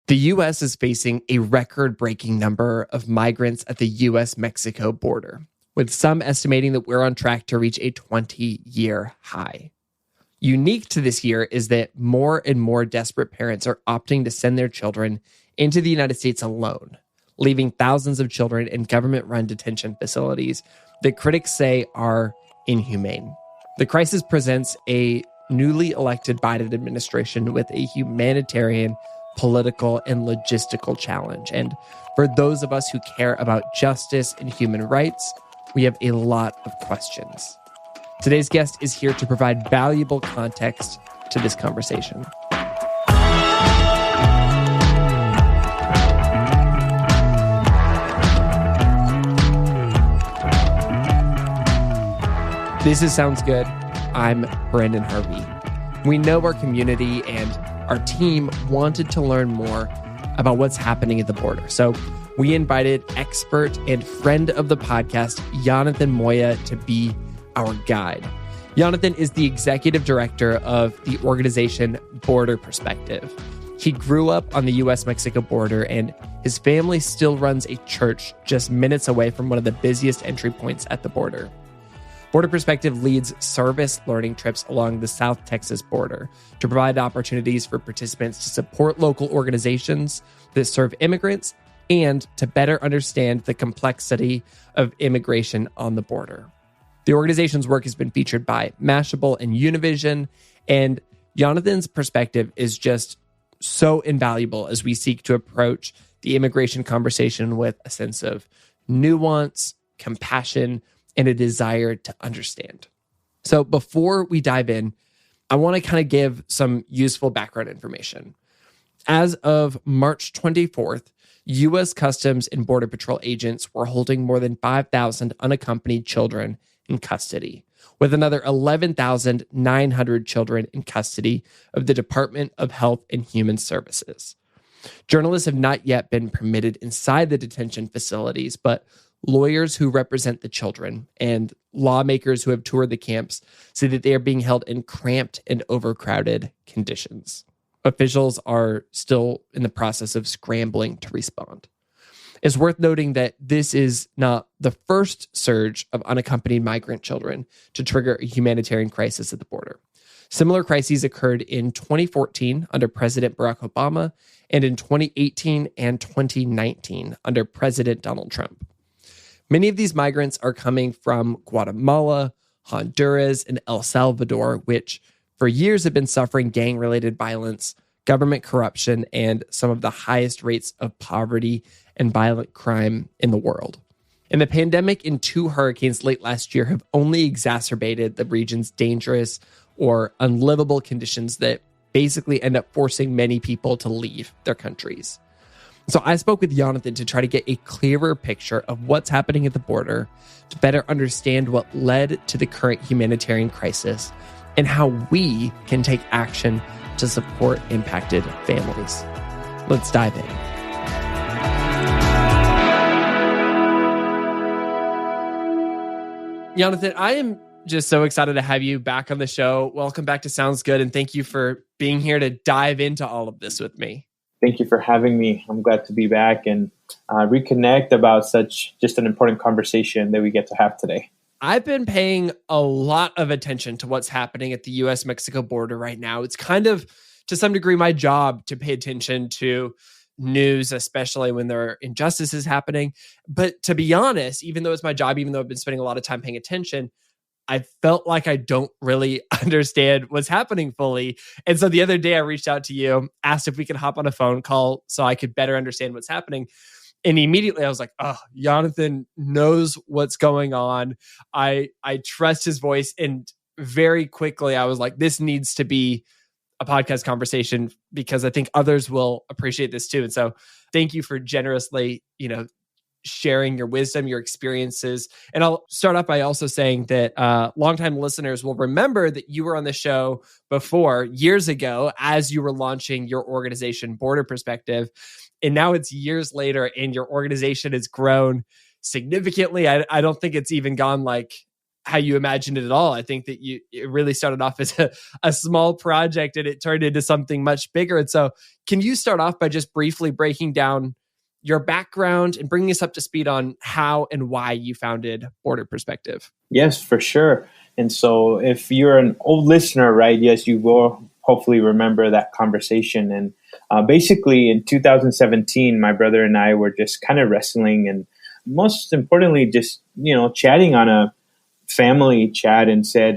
The U.S. is facing a record-breaking number of migrants at the U.S.-Mexico border, with some estimating that we're on track to reach a 20-year high. Unique to this year is that more and more desperate parents are opting to send their children into the United States alone, leaving thousands of children in government-run detention facilities that critics say are inhumane. The crisis presents a newly elected Biden administration with a humanitarian, political, and logistical challenge. And for those of us who care about justice and human rights, we have a lot of questions. Today's guest is here to provide valuable context to this conversation. This Sounds Good. I'm Brandon Harvey. We know our community and our team wanted to learn more about what's happening at the border. So we invited expert and friend of the podcast, Yonathan Moya, to be our guide. Yonathan is the executive director of the organization Border Perspective. He grew up on the U.S.-Mexico border, and his family still runs a church just minutes away from one of the busiest entry points at the border. Border Perspective leads service learning trips along the South Texas border to provide opportunities for participants to support local organizations that serve immigrants and to better understand the complexity of immigration on the border. The organization's work has been featured by Mashable and Univision, and Yonathan's perspective is just so invaluable as we seek to approach the immigration conversation with a sense of nuance, compassion, and a desire to understand. So before we dive in, I want to kind of give some useful background information. As of March 24th, U.S. Customs and Border Patrol agents were holding more than 5,000 unaccompanied children in custody, with another 11,900 children in custody of the Department of Health and Human Services. Journalists have not yet been permitted inside the detention facilities, but lawyers who represent the children and lawmakers who have toured the camps say that they are being held in cramped and overcrowded conditions. Officials are still in the process of scrambling to respond. It's worth noting that this is not the first surge of unaccompanied migrant children to trigger a humanitarian crisis at the border. Similar crises occurred in 2014 under President Barack Obama and in 2018 and 2019 under President Donald Trump. Many of these migrants are coming from Guatemala, Honduras, and El Salvador, which for years have been suffering gang-related violence, government corruption, and some of the highest rates of poverty and violent crime in the world. And the pandemic and two hurricanes late last year have only exacerbated the region's dangerous or unlivable conditions that basically end up forcing many people to leave their countries. So I spoke with Yonathan to try to get a clearer picture of what's happening at the border, to better understand what led to the current humanitarian crisis, and how we can take action to support impacted families. Let's dive in. Yonathan, I am just so excited to have you back on the show. Welcome back to Sounds Good, and thank you for being here to dive into all of this with me. Thank you for having me. I'm glad to be back and reconnect about such just an important conversation that we get to have today. I've been paying a lot of attention to what's happening at the U.S.-Mexico border right now. It's kind of, to some degree, my job to pay attention to news, especially when there are injustices happening. But to be honest, even though it's my job, even though I've been spending a lot of time paying attention, I felt like I don't really understand what's happening fully. And so the other day I reached out to you, asked if we could hop on a phone call so I could better understand what's happening. And immediately I was like, oh, Yonathan knows what's going on. I trust his voice. And very quickly I was like, this needs to be a podcast conversation because I think others will appreciate this too. And so thank you for generously, sharing your wisdom, your experiences. And I'll start off by also saying that longtime listeners will remember that you were on the show before, years ago, as you were launching your organization, Border Perspective. And now it's years later and your organization has grown significantly. I don't think it's even gone like how you imagined it at all. I think that it really started off as a small project and it turned into something much bigger. And so can you start off by just briefly breaking down your background and bringing us up to speed on how and why you founded Border Perspective? Yes, for sure. And so if you're an old listener, right, yes, you will hopefully remember that conversation. And basically in 2017, my brother and I were just kind of wrestling and most importantly, just, chatting on a family chat and said,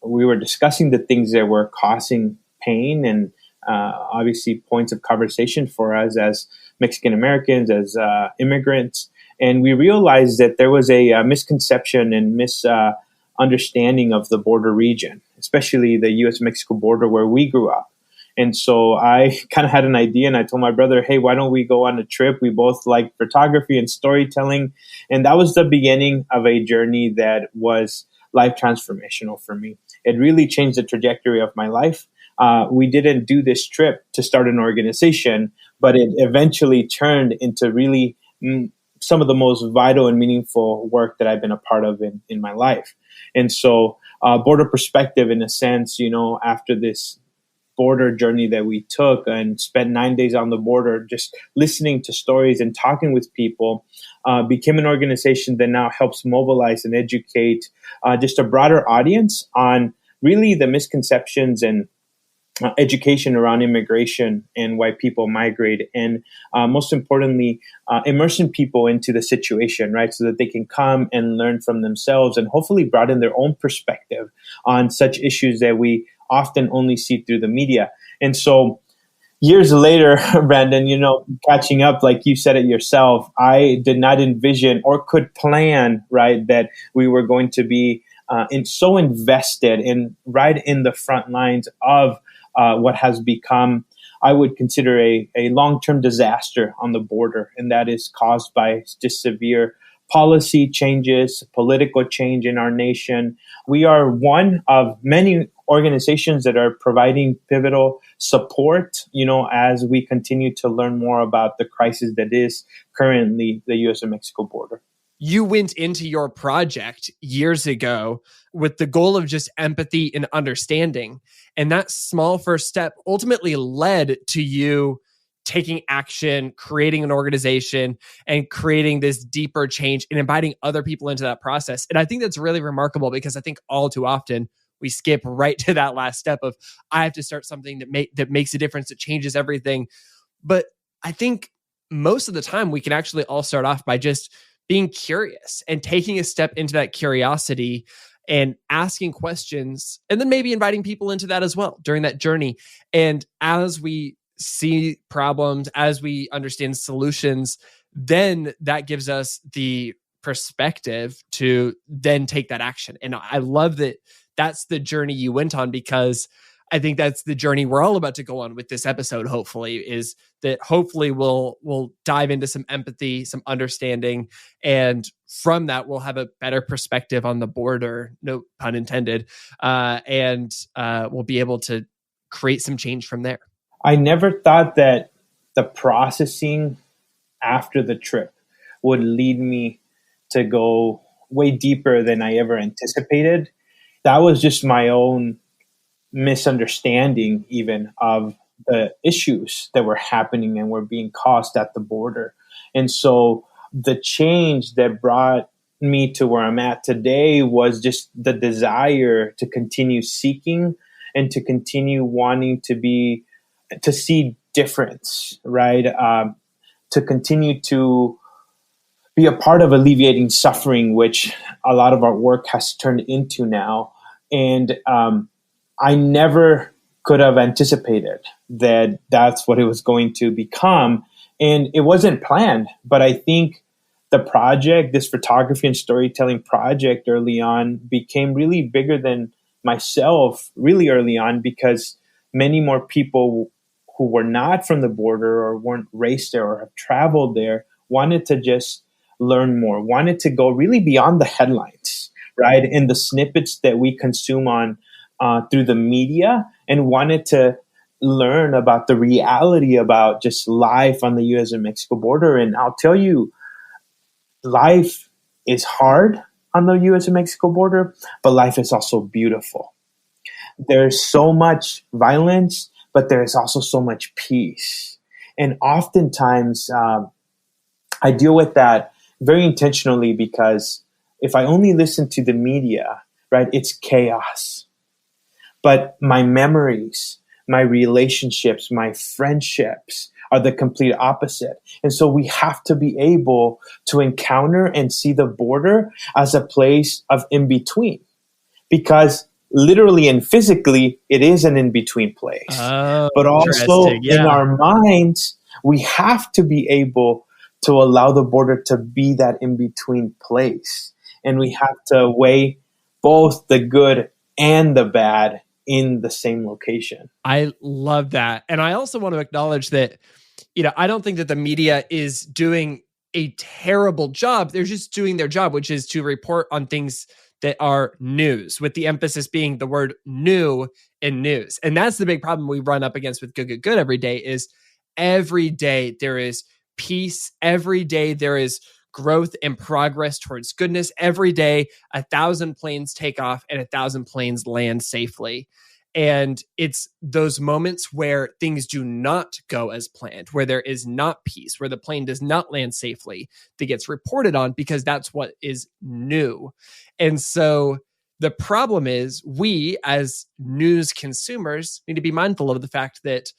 we were discussing the things that were causing pain and obviously points of conversation for us as Mexican Americans, as immigrants. And we realized that there was a misconception and misunderstanding of the border region, especially the U.S.-Mexico border where we grew up. And so I kind of had an idea and I told my brother, hey, why don't we go on a trip? We both like photography and storytelling. And that was the beginning of a journey that was life transformational for me. It really changed the trajectory of my life. We didn't do this trip to start an organization, but it eventually turned into really some of the most vital and meaningful work that I've been a part of in my life. And so Border Perspective, in a sense, after this border journey that we took and spent 9 days on the border, just listening to stories and talking with people, became an organization that now helps mobilize and educate just a broader audience on really the misconceptions and education around immigration and why people migrate, and most importantly, immersing people into the situation, right? So that they can come and learn from themselves and hopefully broaden their own perspective on such issues that we often only see through the media. And so years later, Branden, catching up, like you said it yourself, I did not envision or could plan, right, that we were going to be so invested in right in the front lines of what has become, I would consider a long-term disaster on the border. And that is caused by just severe policy changes, political change in our nation. We are one of many organizations that are providing pivotal support, as we continue to learn more about the crisis that is currently the U.S. and Mexico border. You went into your project years ago with the goal of just empathy and understanding. And that small first step ultimately led to you taking action, creating an organization, and creating this deeper change and inviting other people into that process. And I think that's really remarkable because I think all too often we skip right to that last step of, I have to start something that makes a difference, that changes everything. But I think most of the time we can actually all start off by just being curious and taking a step into that curiosity and asking questions, and then maybe inviting people into that as well during that journey. And as we see problems, as we understand solutions, then that gives us the perspective to then take that action. And I love that that's the journey you went on, because I think that's the journey we're all about to go on with this episode, hopefully, is that hopefully we'll dive into some empathy, some understanding, and from that, we'll have a better perspective on the border, no pun intended, and we'll be able to create some change from there. I never thought that the processing after the trip would lead me to go way deeper than I ever anticipated. That was just my own misunderstanding even of the issues that were happening and were being caused at the border. And so the change that brought me to where I'm at today was just the desire to continue seeking and to continue wanting to see difference, right? To continue to be a part of alleviating suffering, which a lot of our work has turned into now. And I never could have anticipated that that's what it was going to become. And it wasn't planned, but I think the project, this photography and storytelling project early on, became really bigger than myself really early on, because many more people who were not from the border or weren't raised there or have traveled there wanted to just learn more, wanted to go really beyond the headlines, right? And the snippets that we consume on through the media, and wanted to learn about the reality about just life on the U.S. and Mexico border. And I'll tell you, life is hard. on the U.S. and Mexico border, but life is also beautiful. There's so much violence, but there's also so much peace. And oftentimes, I deal with that very intentionally, because if I only listen to the media, right, it's chaos. But my memories, my relationships, my friendships are the complete opposite. And so we have to be able to encounter and see the border as a place of in-between, because literally and physically, it is an in-between place. Oh, but also in our minds, we have to be able to allow the border to be that in-between place. And we have to weigh both the good and the bad in the same location. I love that. And I also want to acknowledge that, I don't think that the media is doing a terrible job. They're just doing their job, which is to report on things that are news, with the emphasis being the word new in news. And that's the big problem we run up against with Good, Good, Good every day. Is every day there is peace. Every day there is growth and progress towards goodness. Every day, 1,000 planes take off and 1,000 planes land safely. And it's those moments where things do not go as planned, where there is not peace, where the plane does not land safely, that gets reported on, because that's what is new. And so the problem is, we as news consumers need to be mindful of the fact that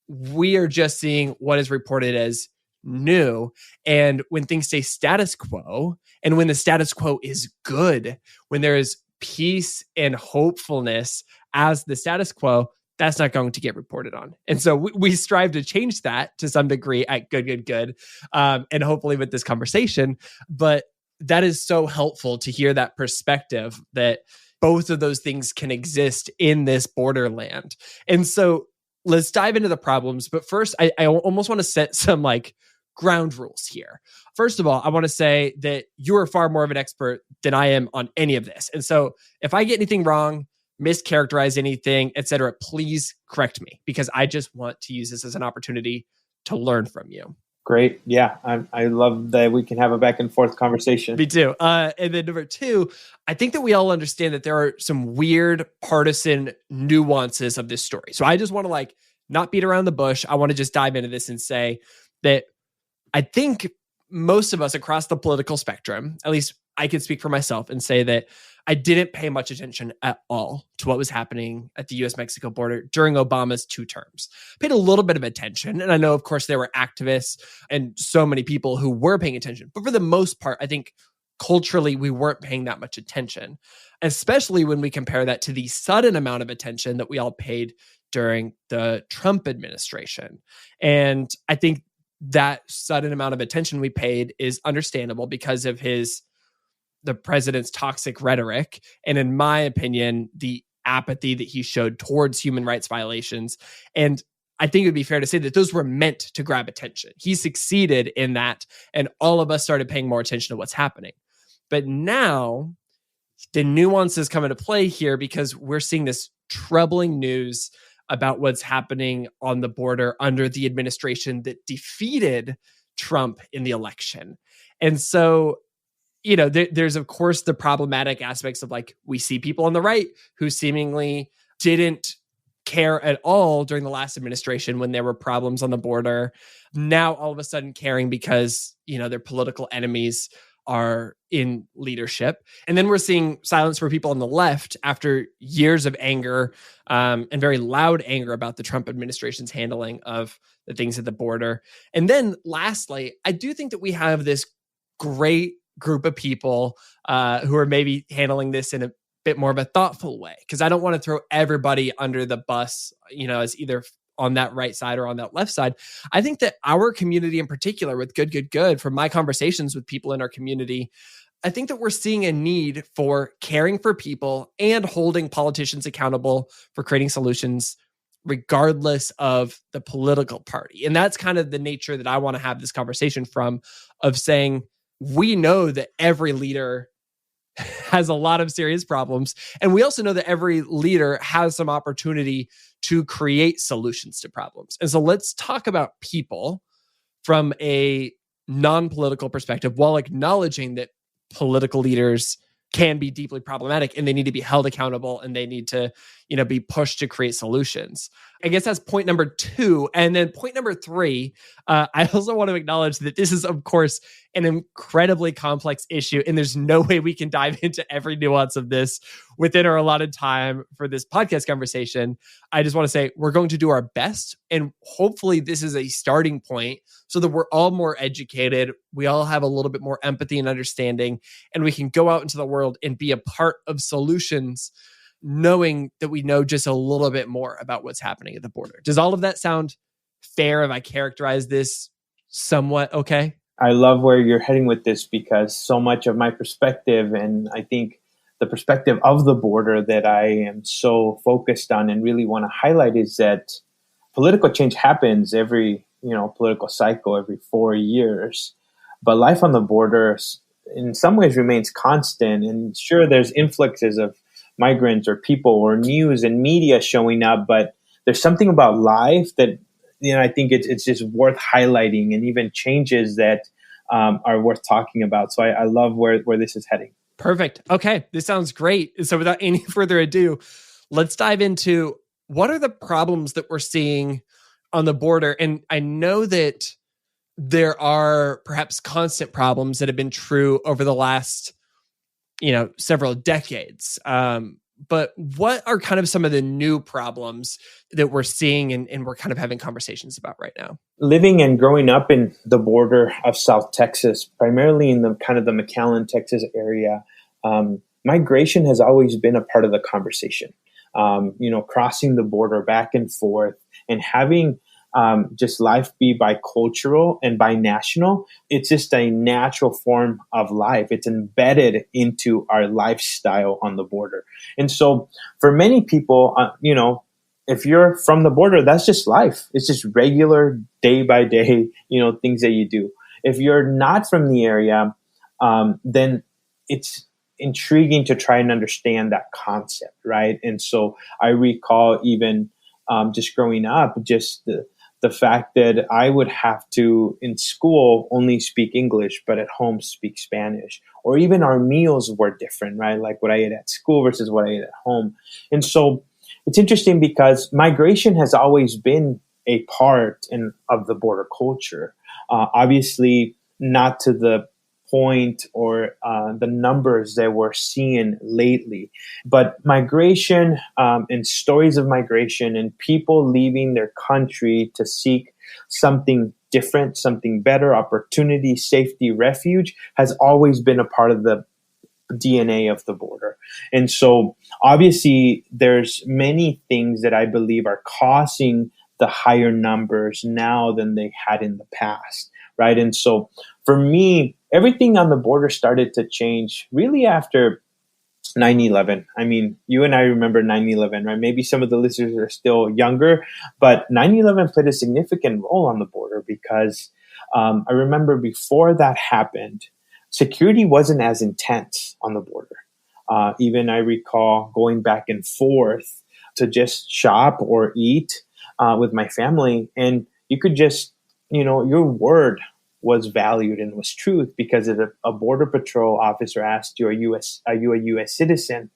we are just seeing what is reported as new. And when things stay status quo, and when the status quo is good, when there is peace and hopefulness as the status quo, that's not going to get reported on. And so we strive to change that to some degree at Good, Good, Good, and hopefully with this conversation. But that is so helpful to hear that perspective, that both of those things can exist in this borderland. And so let's dive into the problems. But first, I almost want to set some ground rules here. First of all, I want to say that you are far more of an expert than I am on any of this. And so if I get anything wrong, mischaracterize anything, etc., please correct me, because I just want to use this as an opportunity to learn from you. Great. Yeah. I love that we can have a back and forth conversation. Me too. And then number two, I think that we all understand that there are some weird partisan nuances of this story. So I just want to not beat around the bush. I want to just dive into this and say that I think most of us across the political spectrum, at least I can speak for myself and say that I didn't pay much attention at all to what was happening at the US-Mexico border during Obama's 2 terms. Paid a little bit of attention. And I know, of course, there were activists and so many people who were paying attention. But for the most part, I think culturally, we weren't paying that much attention, especially when we compare that to the sudden amount of attention that we all paid during the Trump administration. And I think that sudden amount of attention we paid is understandable because of the president's toxic rhetoric. And in my opinion, the apathy that he showed towards human rights violations. And I think it would be fair to say that those were meant to grab attention. He succeeded in that. And all of us started paying more attention to what's happening. But now the nuances come into play here, because we're seeing this troubling news about what's happening on the border under the administration that defeated Trump in the election. And so, there's of course the problematic aspects of we see people on the right who seemingly didn't care at all during the last administration when there were problems on the border, now all of a sudden caring because, their political enemies are in leadership. And then we're seeing silence for people on the left after years of anger and very loud anger about the Trump administration's handling of the things at the border. And then lastly, I do think that we have this great group of people who are maybe handling this in a bit more of a thoughtful way, because I don't want to throw everybody under the bus, as either on that right side or on that left side. I think that our community in particular, with Good, Good, Good, from my conversations with people in our community, I think that we're seeing a need for caring for people and holding politicians accountable for creating solutions regardless of the political party. And that's kind of the nature that I want to have this conversation from, of saying, we know that every leader has a lot of serious problems. And we also know that every leader has some opportunity to create solutions to problems. And so let's talk about people from a non-political perspective, while acknowledging that political leaders can be deeply problematic and they need to be held accountable and they need to, be pushed to create solutions. I guess that's point number 2. And then point number 3, I also want to acknowledge that this is, of course, an incredibly complex issue. And there's no way we can dive into every nuance of this within our allotted time for this podcast conversation. I just want to say we're going to do our best. And hopefully this is a starting point so that we're all more educated. We all have a little bit more empathy and understanding, and we can go out into the world and be a part of solutions, knowing that we know just a little bit more about what's happening at the border. Does all of that sound fair if I characterize this somewhat okay? I love where you're heading with this, because so much of my perspective, and I think the perspective of the border that I am so focused on and really want to highlight, is that political change happens every, political cycle every 4 years. But life on the border in some ways remains constant. And sure, there's influxes of migrants or people or news and media showing up, but there's something about life that, I think it's just worth highlighting, and even changes that are worth talking about. So I love where this is heading. Perfect. Okay. This sounds great. So without any further ado, let's dive into what are the problems that we're seeing on the border. And I know that there are perhaps constant problems that have been true over the last, several decades. But what are kind of some of the new problems that we're seeing and we're kind of having conversations about right now? Living and growing up in the border of South Texas, primarily in the kind of the McAllen, Texas area, migration has always been a part of the conversation. Crossing the border back and forth and having just life be bicultural and binational. It's just a natural form of life. It's embedded into our lifestyle on the border. And so for many people, if you're from the border, that's just life. It's just regular day by day, things that you do. If you're not from the area, then it's intriguing to try and understand that concept, right? And so I recall even just growing up, just the fact that I would have to, in school, only speak English, but at home speak Spanish. Or even our meals were different, right? Like what I ate at school versus what I ate at home. And so it's interesting because migration has always been a part of the border culture. Obviously, not to the point or the numbers that we're seeing lately. But migration and stories of migration and people leaving their country to seek something different, something better, opportunity, safety, refuge has always been a part of the DNA of the border. And so obviously there's many things that I believe are causing the higher numbers now than they had in the past, right? And so for me, everything on the border started to change really after 9/11. I mean, you and I remember 9/11, right? Maybe some of the listeners are still younger, but 9/11 played a significant role on the border because I remember before that happened, security wasn't as intense on the border. Even I recall going back and forth to just shop or eat with my family, and you could just, your word was valued and was truth because if a border patrol officer asked you, are you a U.S. citizen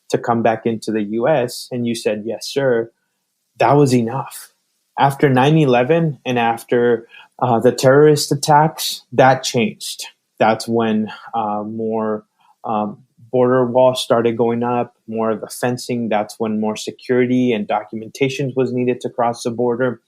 to come back into the U.S. and you said, yes, sir, that was enough. After 9/11 and after the terrorist attacks, that changed. That's when more border walls started going up, more of the fencing. That's when more security and documentation was needed to cross the border.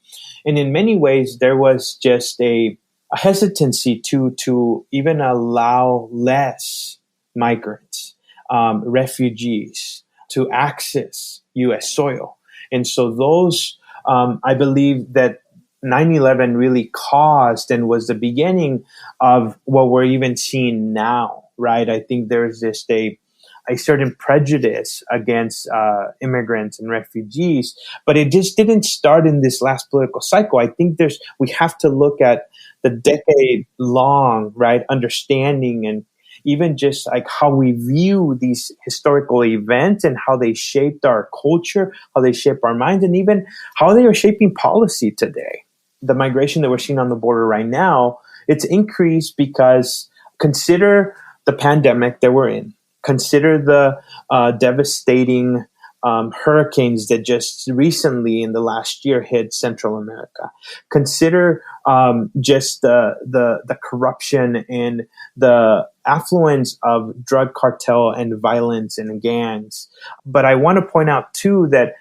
And in many ways, there was just a hesitancy to even allow less migrants, refugees to access U.S. soil. And so those, I believe that 9/11 really caused and was the beginning of what we're even seeing now, right? I think there's just a certain prejudice against immigrants and refugees, but it just didn't start in this last political cycle. I think we have to look at the decade-long, right, understanding and even just like how we view these historical events and how they shaped our culture, how they shape our minds, and even how they are shaping policy today. The migration that we're seeing on the border right now, it's increased because consider the pandemic that we're in. Consider the devastating hurricanes that just recently in the last year hit Central America. Consider just the corruption and the affluence of drug cartel and violence and gangs. But I want to point out too that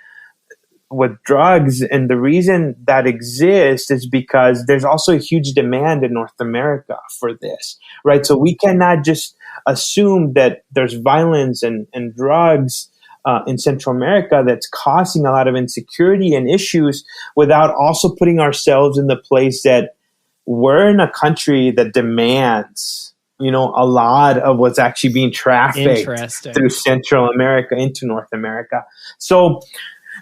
with drugs, and the reason that exists is because there's also a huge demand in North America for this, right? So we cannot just assume that there's violence and drugs in Central America that's causing a lot of insecurity and issues without also putting ourselves in the place that we're in a country that demands, a lot of what's actually being trafficked through Central America into North America. So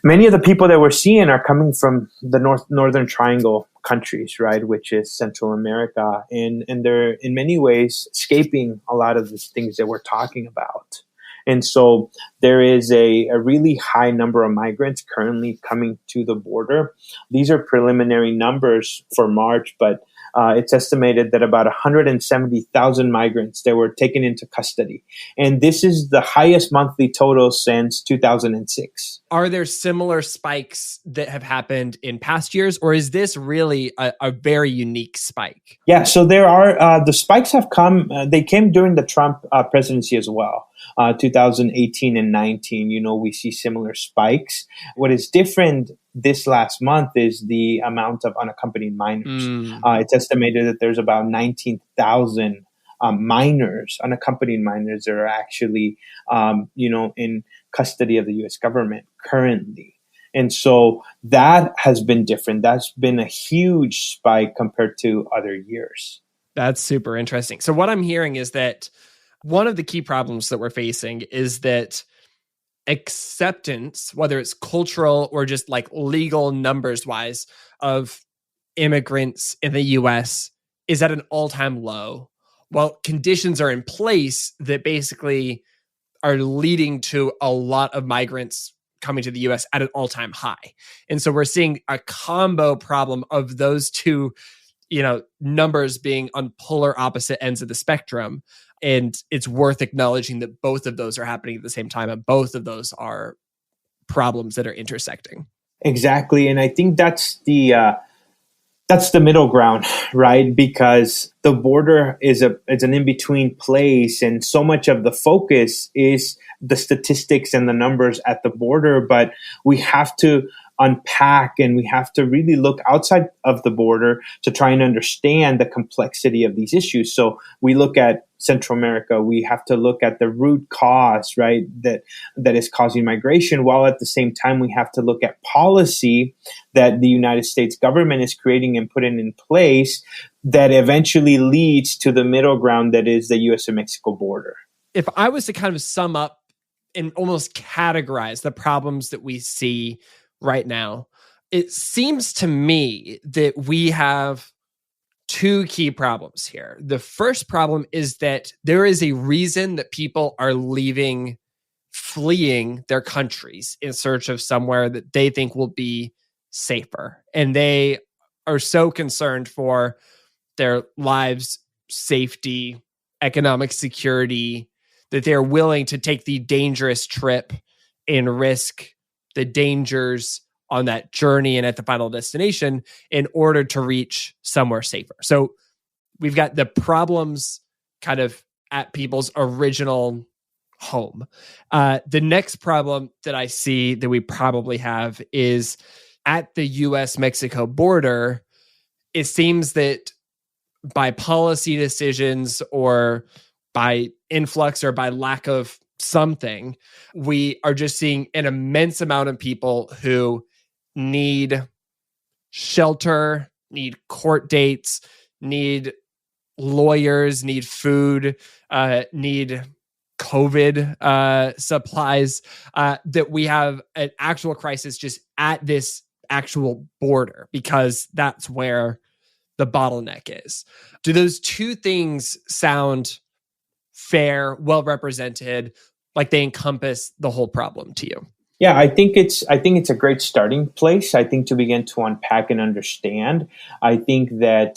many of the people that we're seeing are coming from the Northern Triangle countries, right, which is Central America. And they're in many ways escaping a lot of the things that we're talking about. And so there is a really high number of migrants currently coming to the border. These are preliminary numbers for March, but it's estimated that about 170,000 migrants that were taken into custody. And this is the highest monthly total since 2006. Are there similar spikes that have happened in past years, or is this really a very unique spike? Yeah, so there are, the spikes have come, they came during the Trump presidency as well. 2018 and 19, we see similar spikes. What is different this last month is the amount of unaccompanied minors. It's estimated that there's about 19,000 minors, unaccompanied minors that are actually, in custody of the U.S. government currently. And so that has been different. That's been a huge spike compared to other years. That's super interesting. So what I'm hearing is that one of the key problems that we're facing is that acceptance, whether it's cultural or just like legal numbers wise, of immigrants in the US is at an all-time low, while conditions are in place that basically are leading to a lot of migrants coming to the US at an all-time high. And so we're seeing a combo problem of those two, numbers being on polar opposite ends of the spectrum. And it's worth acknowledging that both of those are happening at the same time, and both of those are problems that are intersecting. Exactly. And I think that's the middle ground, right? Because the border is an in-between place, and so much of the focus is the statistics and the numbers at the border, but we have to unpack and we have to really look outside of the border to try and understand the complexity of these issues. So we look at Central America, we have to look at the root cause, right, that is causing migration, while at the same time we have to look at policy that the United States government is creating and putting in place that eventually leads to the middle ground that is the U.S. and Mexico border. If I was to kind of sum up and almost categorize the problems that we see right now, it seems to me that we have two key problems here. The first problem is that there is a reason that people are fleeing their countries in search of somewhere that they think will be safer. And they are so concerned for their lives, safety, economic security, that they're willing to take the dangerous trip and risk the dangers on that journey and at the final destination in order to reach somewhere safer. So we've got the problems kind of at people's original home. The next problem that I see that we probably have is at the US-Mexico border. It seems that by policy decisions or by influx or by lack of something, we are just seeing an immense amount of people who need shelter, need court dates, need lawyers, need food, need COVID supplies, that we have an actual crisis just at this actual border, because that's where the bottleneck is. Do those two things sound fair, well represented, like they encompass the whole problem to you? Yeah, I think it's a great starting place. I think to begin to unpack and understand. I think that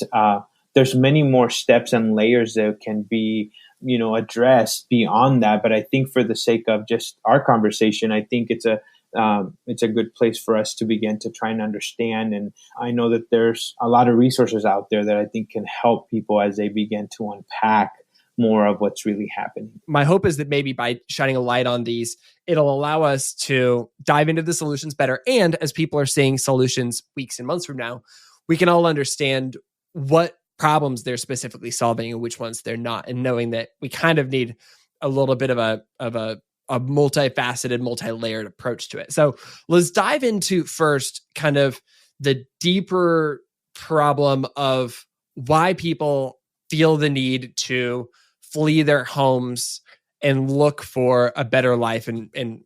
there's many more steps and layers that can be addressed beyond that. But I think for the sake of just our conversation, I think it's a good place for us to begin to try and understand. And I know that there's a lot of resources out there that I think can help people as they begin to unpack more of what's really happening. My hope is that maybe by shining a light on these, it'll allow us to dive into the solutions better. And as people are seeing solutions weeks and months from now, we can all understand what problems they're specifically solving and which ones they're not. And knowing that we kind of need a little bit of a multifaceted, multi-layered approach to it. So let's dive into first kind of the deeper problem of why people feel the need to flee their homes and look for a better life. And in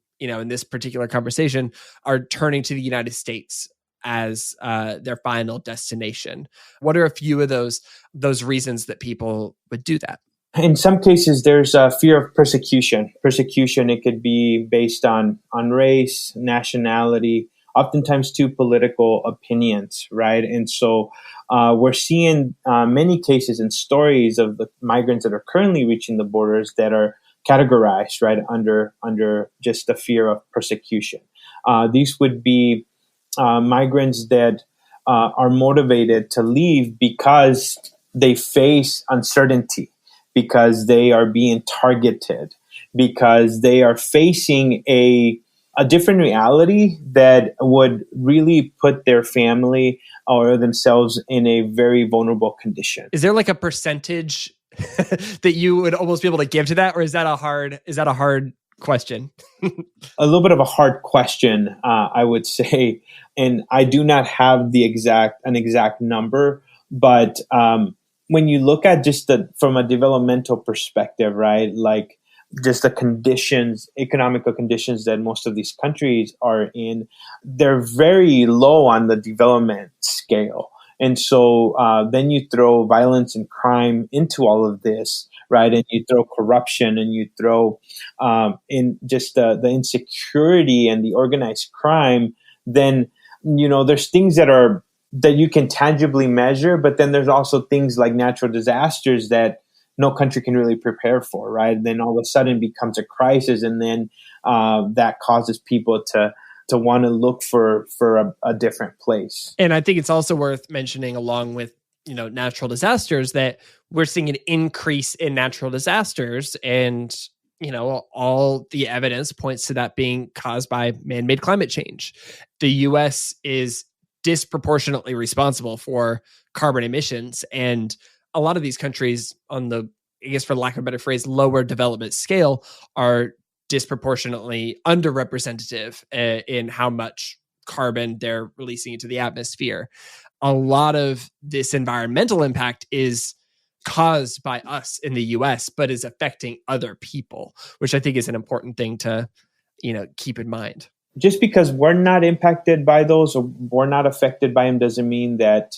this particular conversation, are turning to the United States as their final destination. What are a few of those reasons that people would do that? In some cases, there's a fear of persecution. Persecution, it could be based on race, nationality, oftentimes too political opinions, right? And so we're seeing many cases and stories of the migrants that are currently reaching the borders that are categorized, right, under just the fear of persecution. These would be migrants that are motivated to leave because they face uncertainty, because they are being targeted, because they are facing a different reality that would really put their family or themselves in a very vulnerable condition. Is there like a percentage that you would almost be able to give to that? Or is that a hard question? A little bit of a hard question, I would say. And I do not have an exact number, but when you look at just from a developmental perspective, right, like just the conditions, economical conditions that most of these countries are in, they're very low on the development scale. And so then you throw violence and crime into all of this, right? And you throw corruption, and you throw in just the insecurity and the organized crime. Then, there's things that you can tangibly measure, but then there's also things like natural disasters that no country can really prepare for, right? And then all of a sudden becomes a crisis, and then that causes people to want to look for a different place. And I think it's also worth mentioning, along with natural disasters, that we're seeing an increase in natural disasters, and all the evidence points to that being caused by man-made climate change. The U.S. is disproportionately responsible for carbon emissions, and a lot of these countries on the, I guess for lack of a better phrase, lower development scale are disproportionately underrepresentative in how much carbon they're releasing into the atmosphere. A lot of this environmental impact is caused by us in the US, but is affecting other people, which I think is an important thing to, keep in mind. Just because we're not impacted by those, or we're not affected by them, doesn't mean that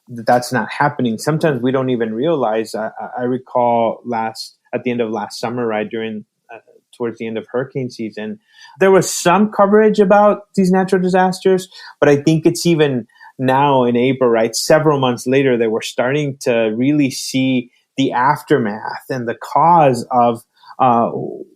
that's not happening. Sometimes we don't even realize. I recall at the end of last summer, right, towards the end of hurricane season, there was some coverage about these natural disasters, but I think it's even now in April, right, several months later, that we're starting to really see the aftermath and the cause of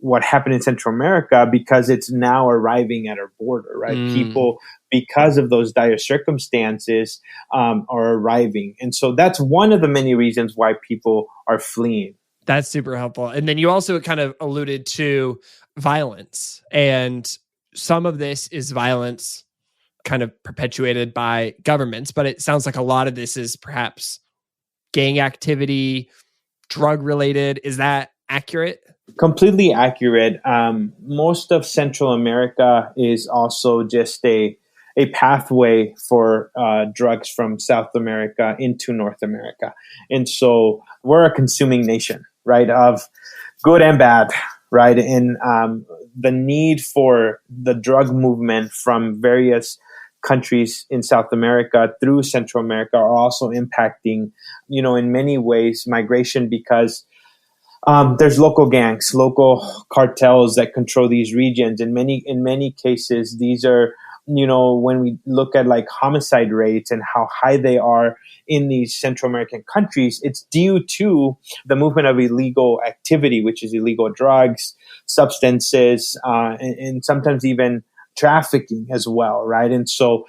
what happened in Central America, because it's now arriving at our border, right? People, because of those dire circumstances, are arriving. And so that's one of the many reasons why people are fleeing. That's super helpful. And then you also kind of alluded to violence, and some of this is violence kind of perpetuated by governments, but it sounds like a lot of this is perhaps gang activity, drug related. Is that accurate? Completely accurate. Most of Central America is also just a pathway for drugs from South America into North America. And so we're a consuming nation, right, of good and bad, right? And the need for the drug movement from various countries in South America through Central America are also impacting, in many ways, migration, because there's local gangs, local cartels that control these regions. In many cases, these are when we look at like homicide rates and how high they are in these Central American countries, it's due to the movement of illegal activity, which is illegal drugs, substances, and sometimes even trafficking as well, right? And so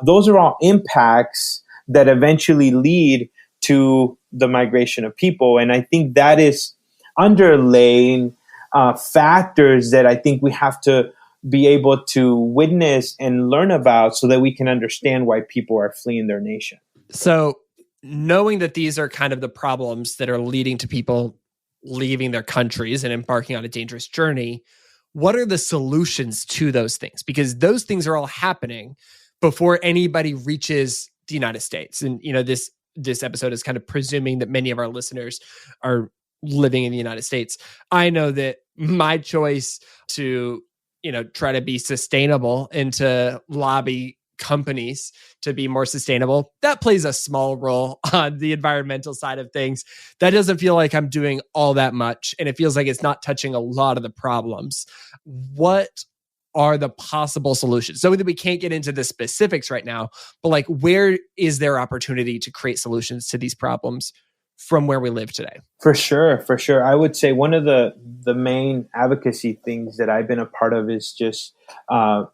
those are all impacts that eventually lead to the migration of people. And I think that is underlying factors that I think we have to be able to witness and learn about so that we can understand why people are fleeing their nation. So knowing that these are kind of the problems that are leading to people leaving their countries and embarking on a dangerous journey, what are the solutions to those things? Because those things are all happening before anybody reaches the United States. And, this episode is kind of presuming that many of our listeners are living in the United States. I know that my choice to, try to be sustainable and to lobby companies to be more sustainable, that plays a small role on the environmental side of things. That doesn't feel like I'm doing all that much, and it feels like it's not touching a lot of the problems. What are the possible solutions? So that we can't get into the specifics right now, but like, where is there opportunity to create solutions to these problems from where we live today? For sure. I would say one of the main advocacy things that I've been a part of is just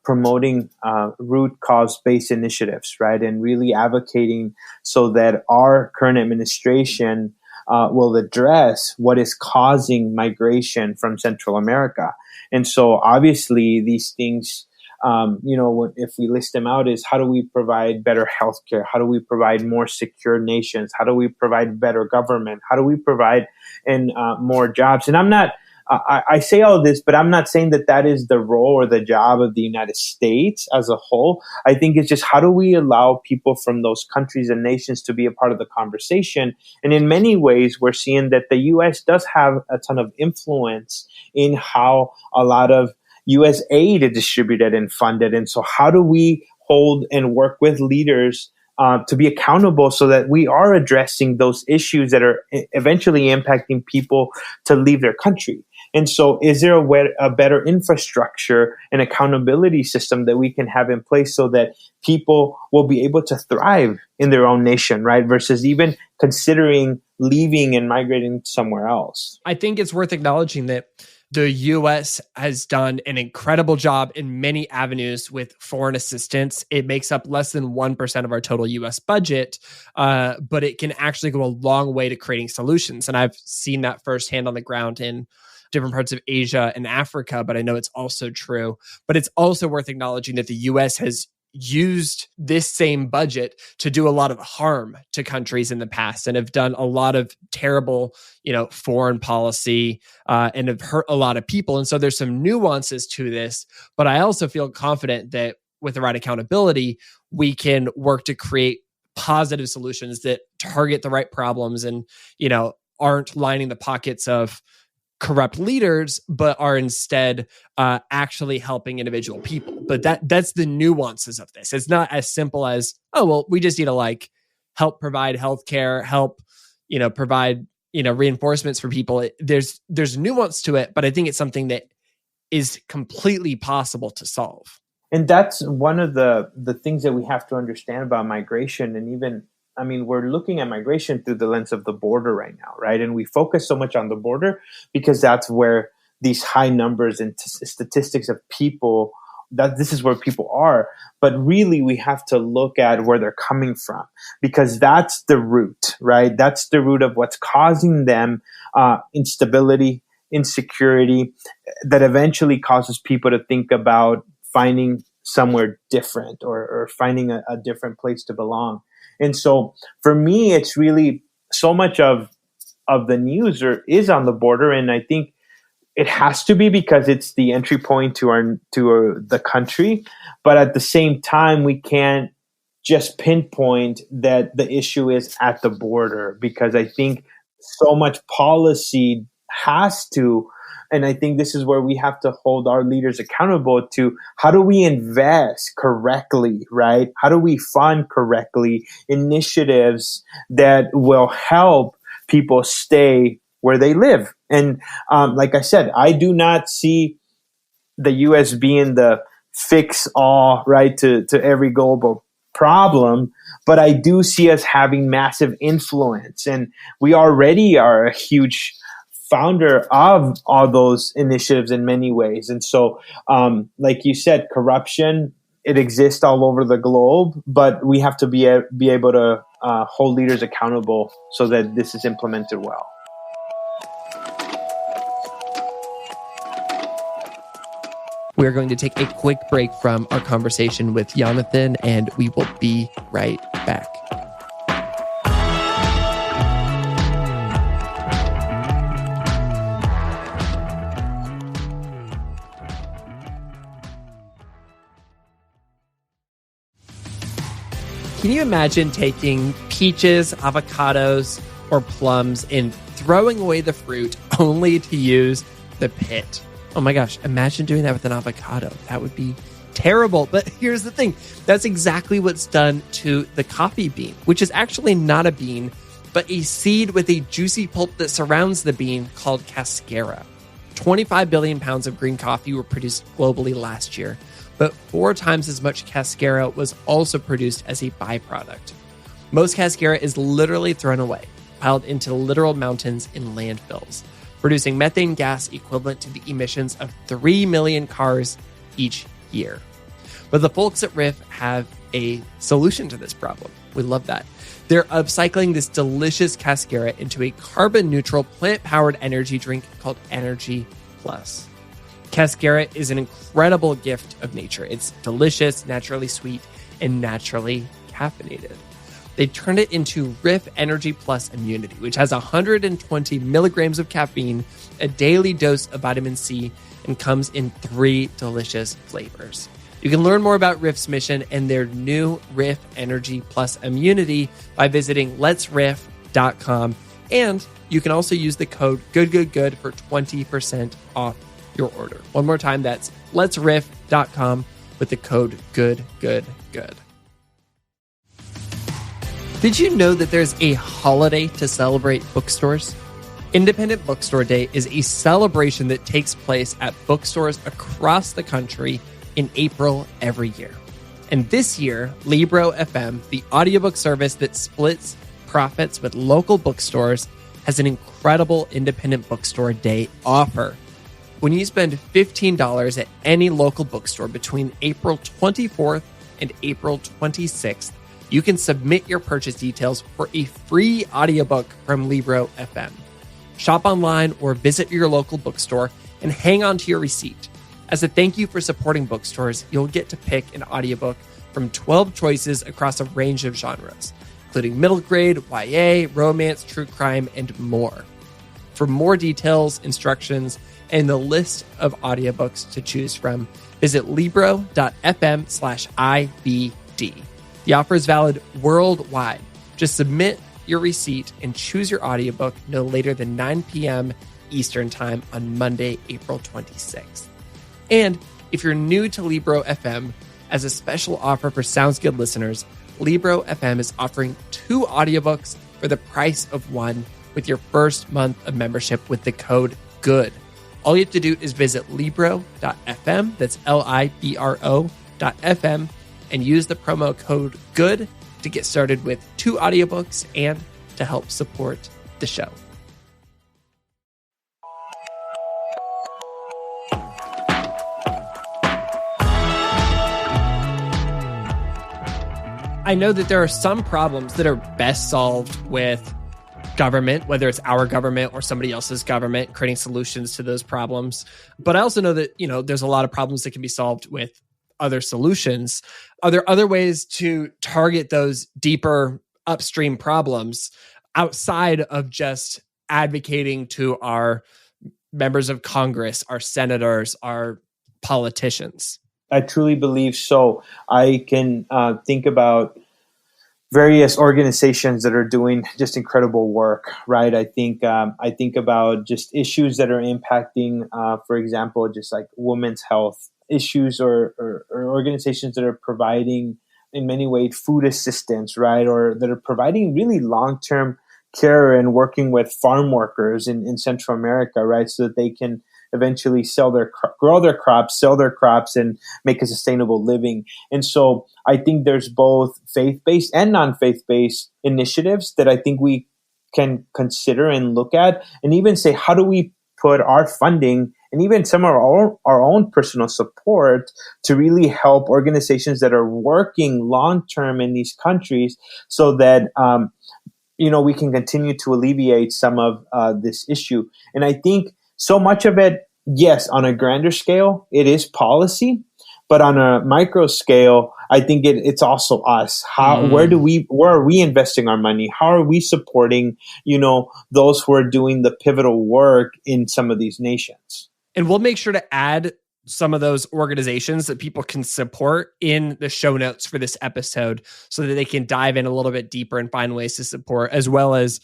promoting root cause-based initiatives, right? And really advocating so that our current administration will address what is causing migration from Central America. And so obviously these things, if we list them out, is how do we provide better healthcare? How do we provide more secure nations? How do we provide better government? How do we provide more jobs? And I say all this, but I'm not saying that is the role or the job of the United States as a whole. I think it's just how do we allow people from those countries and nations to be a part of the conversation? And in many ways, we're seeing that the U.S. does have a ton of influence in how a lot of U.S. aid is distributed and funded. And so how do we hold and work with leaders to be accountable so that we are addressing those issues that are eventually impacting people to leave their country? And so is there a better infrastructure and accountability system that we can have in place so that people will be able to thrive in their own nation, right? Versus even considering leaving and migrating somewhere else. I think it's worth acknowledging that the U.S. has done an incredible job in many avenues with foreign assistance. It makes up less than 1% of our total U.S. budget, but it can actually go a long way to creating solutions. And I've seen that firsthand on the ground in different parts of Asia and Africa, but I know it's also true. But it's also worth acknowledging that the U.S. has used this same budget to do a lot of harm to countries in the past and have done a lot of terrible, foreign policy and have hurt a lot of people. And so there's some nuances to this, but I also feel confident that with the right accountability, we can work to create positive solutions that target the right problems and, aren't lining the pockets of corrupt leaders, but are instead actually helping individual people. But that's the nuances of this. It's not as simple as, we just need to help provide healthcare, help, provide, reinforcements for people. There's nuance to it, but I think it's something that is completely possible to solve. And that's one of the things that we have to understand about migration. And even, we're looking at migration through the lens of the border right now, right? And we focus so much on the border because that's where these high numbers and statistics of people, that this is where people are. But really, we have to look at where they're coming from because that's the root, right? That's the root of what's causing them instability, insecurity, that eventually causes people to think about finding somewhere different or finding a different place to belong. And so for me, it's really so much of the news is on the border. And I think it has to be because it's the entry point to the country. But at the same time, we can't just pinpoint that the issue is at the border because I think so much policy has to. And I think this is where we have to hold our leaders accountable to how do we invest correctly, right? How do we fund correctly initiatives that will help people stay where they live? And like I said, I do not see the U.S. being the fix all, right, to every global problem, but I do see us having massive influence. And we already are a huge founder of all those initiatives in many ways. And so, like you said, corruption, it exists all over the globe, but we have to be able to hold leaders accountable so that this is implemented well. We're going to take a quick break from our conversation with Yonathan, and we will be right back. Can you imagine taking peaches, avocados, or plums and throwing away the fruit only to use the pit? Oh my gosh, imagine doing that with an avocado. That would be terrible. But here's the thing. That's exactly what's done to the coffee bean, which is actually not a bean, but a seed with a juicy pulp that surrounds the bean called cascara. 25 billion pounds of green coffee were produced globally last year, but 4 times as much cascara was also produced as a byproduct. Most cascara is literally thrown away, piled into literal mountains in landfills, producing methane gas equivalent to the emissions of 3 million cars each year. But the folks at Riff have a solution to this problem. We love that. They're upcycling this delicious cascara into a carbon-neutral, plant-powered energy drink called Energy Plus. Cascara is an incredible gift of nature. It's delicious, naturally sweet, and naturally caffeinated. They turned it into Riff Energy Plus Immunity, which has 120 milligrams of caffeine, a daily dose of vitamin C, and comes in 3 delicious flavors. You can learn more about Riff's mission and their new Riff Energy Plus Immunity by visiting letsriff.com. And you can also use the code GOODGOODGOOD for 20% off your order. One more time, that's letsriff.com with the code GOODGOODGOOD. Did you know that there's a holiday to celebrate bookstores? Independent Bookstore Day is a celebration that takes place at bookstores across the country in April every year. And this year, Libro FM, the audiobook service that splits profits with local bookstores, has an incredible Independent Bookstore Day offer. When you spend $15 at any local bookstore between April 24th and April 26th, you can submit your purchase details for a free audiobook from Libro FM. Shop online or visit your local bookstore and hang on to your receipt. As a thank you for supporting bookstores, you'll get to pick an audiobook from 12 choices across a range of genres, including middle grade, YA, romance, true crime, and more. For more details, instructions, and the list of audiobooks to choose from, visit libro.fm/IBD. The offer is valid worldwide. Just submit your receipt and choose your audiobook no later than 9 p.m. Eastern Time on Monday, April 26th. And if you're new to Libro FM, as a special offer for Sounds Good listeners, Libro FM is offering 2 audiobooks for the price of 1 with your first month of membership with the code GOOD. All you have to do is visit libro.fm, that's libro.fm, and use the promo code GOOD to get started with 2 audiobooks and to help support the show. I know that there are some problems that are best solved with government, whether it's our government or somebody else's government, creating solutions to those problems. But I also know that, there's a lot of problems that can be solved with other solutions. Are there other ways to target those deeper upstream problems outside of just advocating to our members of Congress, our senators, our politicians? I truly believe so. I can think about various organizations that are doing just incredible work, right? I think about just issues that are impacting, for example, just like women's health issues or organizations that are providing, in many ways, food assistance, right? Or that are providing really long-term care and working with farm workers in Central America, right? So that they can eventually grow their crops, sell their crops, and make a sustainable living. And so I think there's both faith-based and non-faith-based initiatives that I think we can consider and look at, and even say, how do we put our funding and even some of our own personal support to really help organizations that are working long-term in these countries so that we can continue to alleviate some of this issue. And I think so much of it, yes, on a grander scale, it is policy, but on a micro scale, I think it's also us. Where are we investing our money? How are we supporting, those who are doing the pivotal work in some of these nations? And we'll make sure to add some of those organizations that people can support in the show notes for this episode so that they can dive in a little bit deeper and find ways to support, as well as,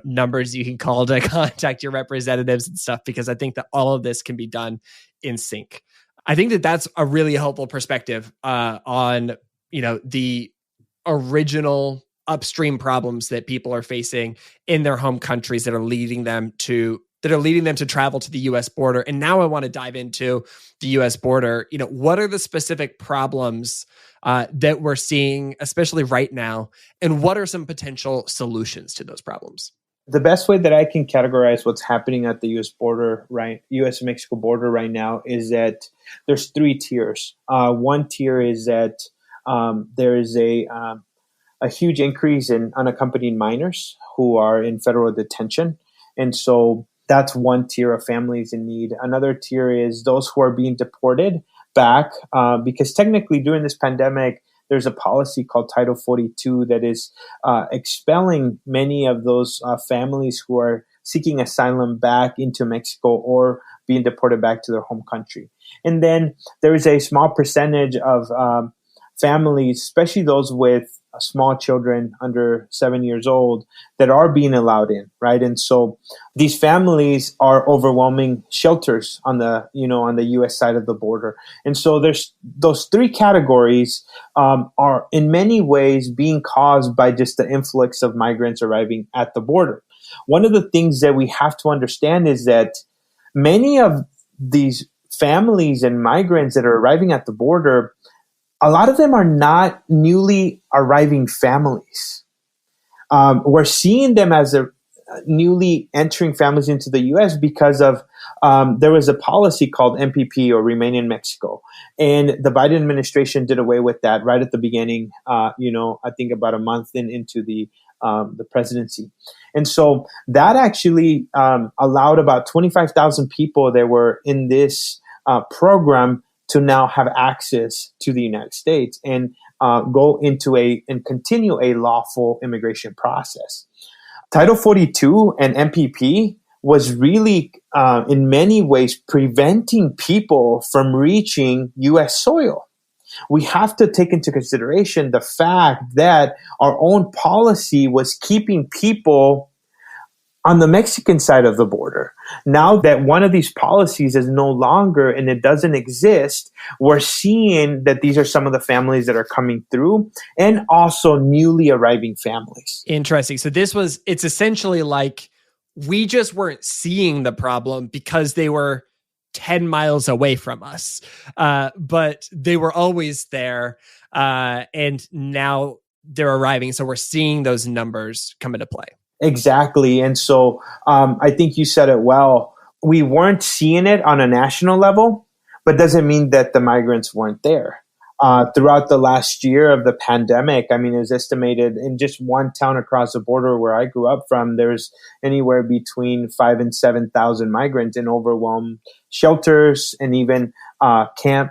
numbers you can call to contact your representatives and stuff, because I think that all of this can be done in sync. I think that that's a really helpful perspective on, the original upstream problems that people are facing in their home countries that are leading them to travel to the U.S. border. And now I want to dive into the U.S. border. What are the specific problems that we're seeing, especially right now, and what are some potential solutions to those problems? The best way that I can categorize what's happening at the U.S. border, right, U.S. and Mexico border right now, is that there's three tiers. One tier is that there is a huge increase in unaccompanied minors who are in federal detention, and so that's one tier of families in need. Another tier is those who are being deported back because technically during this pandemic, there's a policy called Title 42 that is expelling many of those families who are seeking asylum back into Mexico or being deported back to their home country. And then there is a small percentage of families, especially those with small children under 7 years old, that are being allowed in, right? And so these families are overwhelming shelters on the U.S. side of the border. And so there's those three categories are in many ways being caused by just the influx of migrants arriving at the border. One of the things that we have to understand is that many of these families and migrants that are arriving at the border, a lot of them are not newly arriving families. We're seeing them as newly entering families into the U.S. because of there was a policy called MPP, or Remain in Mexico, and the Biden administration did away with that right at the beginning. I think about a month into the presidency, and so that actually allowed about 25,000 people that were in this program to now have access to the United States and go into and continue a lawful immigration process. Title 42 and MPP was really, in many ways, preventing people from reaching U.S. soil. We have to take into consideration the fact that our own policy was keeping people on the Mexican side of the border. Now that one of these policies is no longer and it doesn't exist, we're seeing that these are some of the families that are coming through, and also newly arriving families. Interesting. So it's essentially like we just weren't seeing the problem because they were 10 miles away from us. But they were always there. And now they're arriving. So we're seeing those numbers come into play. Exactly. And so I think you said it well. We weren't seeing it on a national level, but doesn't mean that the migrants weren't there. Throughout the last year of the pandemic, it was estimated in just one town across the border where I grew up from, there's anywhere between 5,000 and 7,000 migrants in overwhelmed shelters and even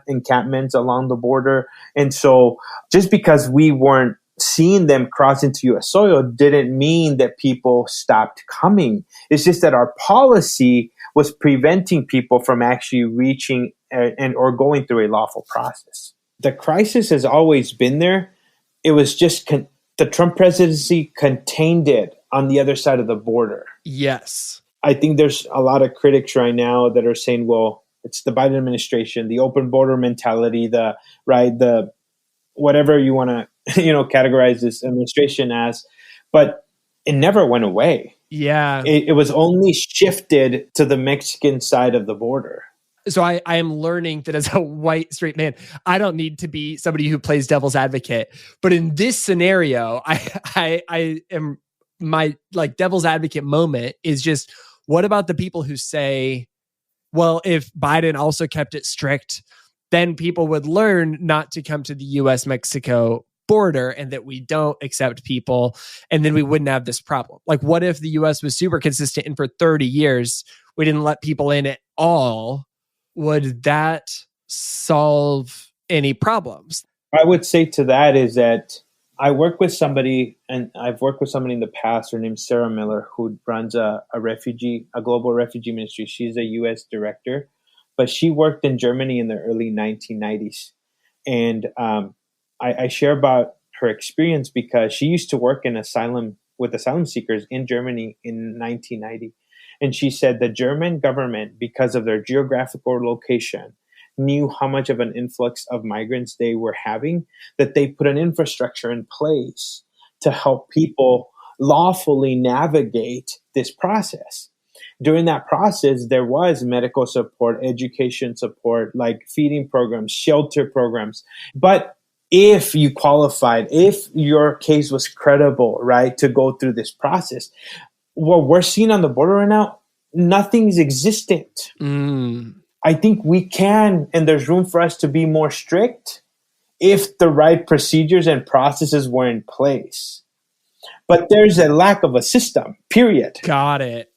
encampments along the border. And so just because we weren't seeing them cross into U.S. soil didn't mean that people stopped coming. It's just that our policy was preventing people from actually reaching or going through a lawful process. The crisis has always been there. It was just the Trump presidency contained it on the other side of the border. Yes. I think there's a lot of critics right now that are saying, well, it's the Biden administration, the open border mentality, the whatever you want to categorize this administration as, but it never went away. Yeah. It was only shifted to the Mexican side of the border. So I am learning that as a white straight man, I don't need to be somebody who plays devil's advocate. But in this scenario, I am, my like devil's advocate moment is just, what about the people who say, well, if Biden also kept it strict, then people would learn not to come to the US-Mexico border and that we don't accept people, and then we wouldn't have this problem. Like, what if the US was super consistent and for 30 years we didn't let people in at all? Would that solve any problems? I would say to that is that I work with somebody, and I've worked with somebody in the past. Her name's Sarah Miller, who runs a global refugee ministry. She's a U.S. director, but she worked in Germany in the early 1990s. And I share about her experience because she used to work in with asylum seekers in Germany in 1990. And she said the German government, because of their geographical location, knew how much of an influx of migrants they were having, that they put an infrastructure in place to help people lawfully navigate this process. During that process, there was medical support, education support, like feeding programs, shelter programs. But if you qualified, if your case was credible, right, to go through this process, what we're seeing on the border right now, nothing's existent. I think we can, and there's room for us to be more strict if the right procedures and processes were in place. But there's a lack of a system, period. Got it.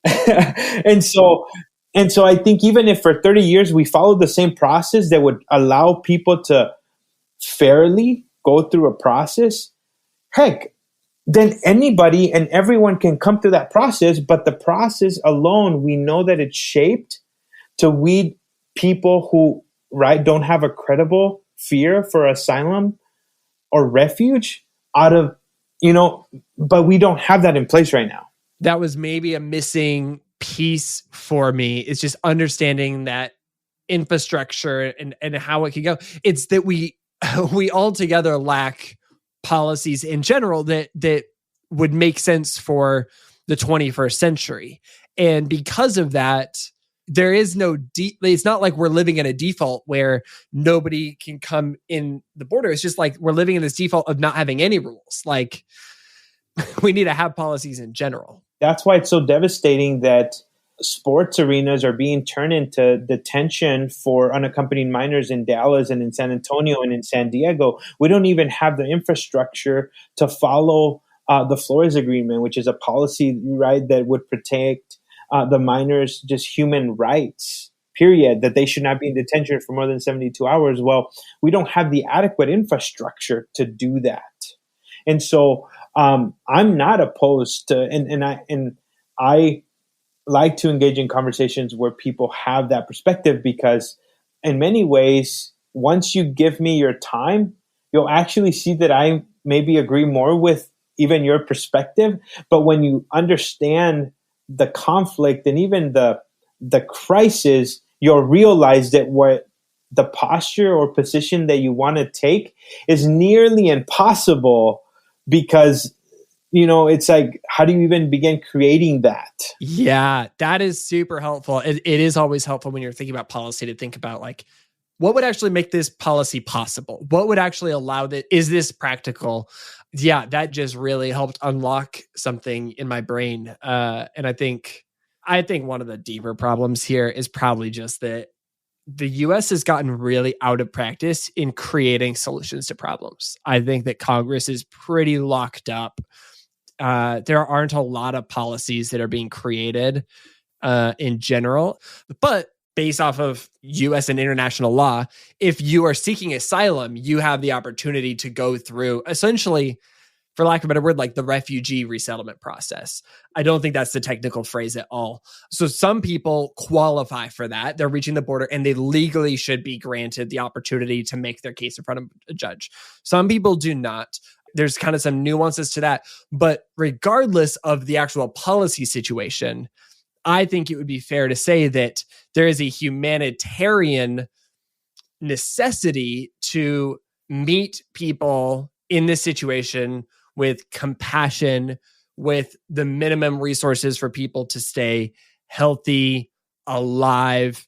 and so I think even if for 30 years we followed the same process that would allow people to fairly go through a process, heck, then anybody and everyone can come through that process. But the process alone, we know that it's shaped to weed people who, right, don't have a credible fear for asylum or refuge out of, but we don't have that in place right now. That was maybe a missing piece for me. It's just understanding that infrastructure and how it can go. It's that we altogether lack policies in general that would make sense for the 21st century. And because of that, there is no it's not like we're living in a default where nobody can come in the border. It's just like we're living in this default of not having any rules. Like, we need to have policies in general. That's why it's so devastating that sports arenas are being turned into detention for unaccompanied minors in Dallas and in San Antonio and in San Diego. We don't even have the infrastructure to follow the Flores Agreement, which is a policy, right, that would protect the minors' just human rights, period, that they should not be in detention for more than 72 hours. Well, we don't have the adequate infrastructure to do that. And so I'm not opposed to, and I like to engage in conversations where people have that perspective, because in many ways, once you give me your time, you'll actually see that I maybe agree more with even your perspective. But when you understand the conflict and even the crisis, you'll realize that what the posture or position that you want to take is nearly impossible, because it's like, how do you even begin creating that? Yeah, that is super helpful. It is always helpful when you're thinking about policy to think about, like, what would actually make this policy possible? What would actually allow that? Is this practical? Yeah, that just really helped unlock something in my brain. And I think one of the deeper problems here is probably just that the US has gotten really out of practice in creating solutions to problems. I think that Congress is pretty locked up. There aren't a lot of policies that are being created in general, but based off of US and international law, if you are seeking asylum, you have the opportunity to go through, essentially, for lack of a better word, like the refugee resettlement process. I don't think that's the technical phrase at all. So some people qualify for that. They're reaching the border and they legally should be granted the opportunity to make their case in front of a judge. Some people do not. There's kind of some nuances to that. But regardless of the actual policy situation, I think it would be fair to say that there is a humanitarian necessity to meet people in this situation with compassion, with the minimum resources for people to stay healthy, alive,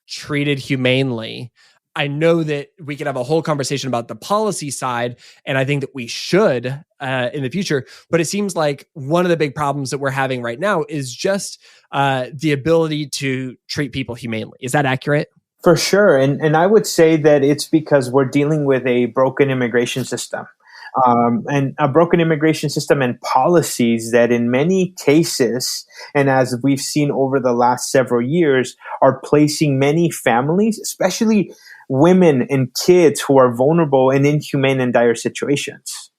treated humanely. I know that we could have a whole conversation about the policy side, and I think that we should in the future. But it seems like one of the big problems that we're having right now is just the ability to treat people humanely. Is that accurate? For sure. And I would say that it's because we're dealing with a broken immigration system. And a broken immigration system and policies that in many cases, and as we've seen over the last several years, are placing many families, especially women and kids who are vulnerable and inhumane and dire situations.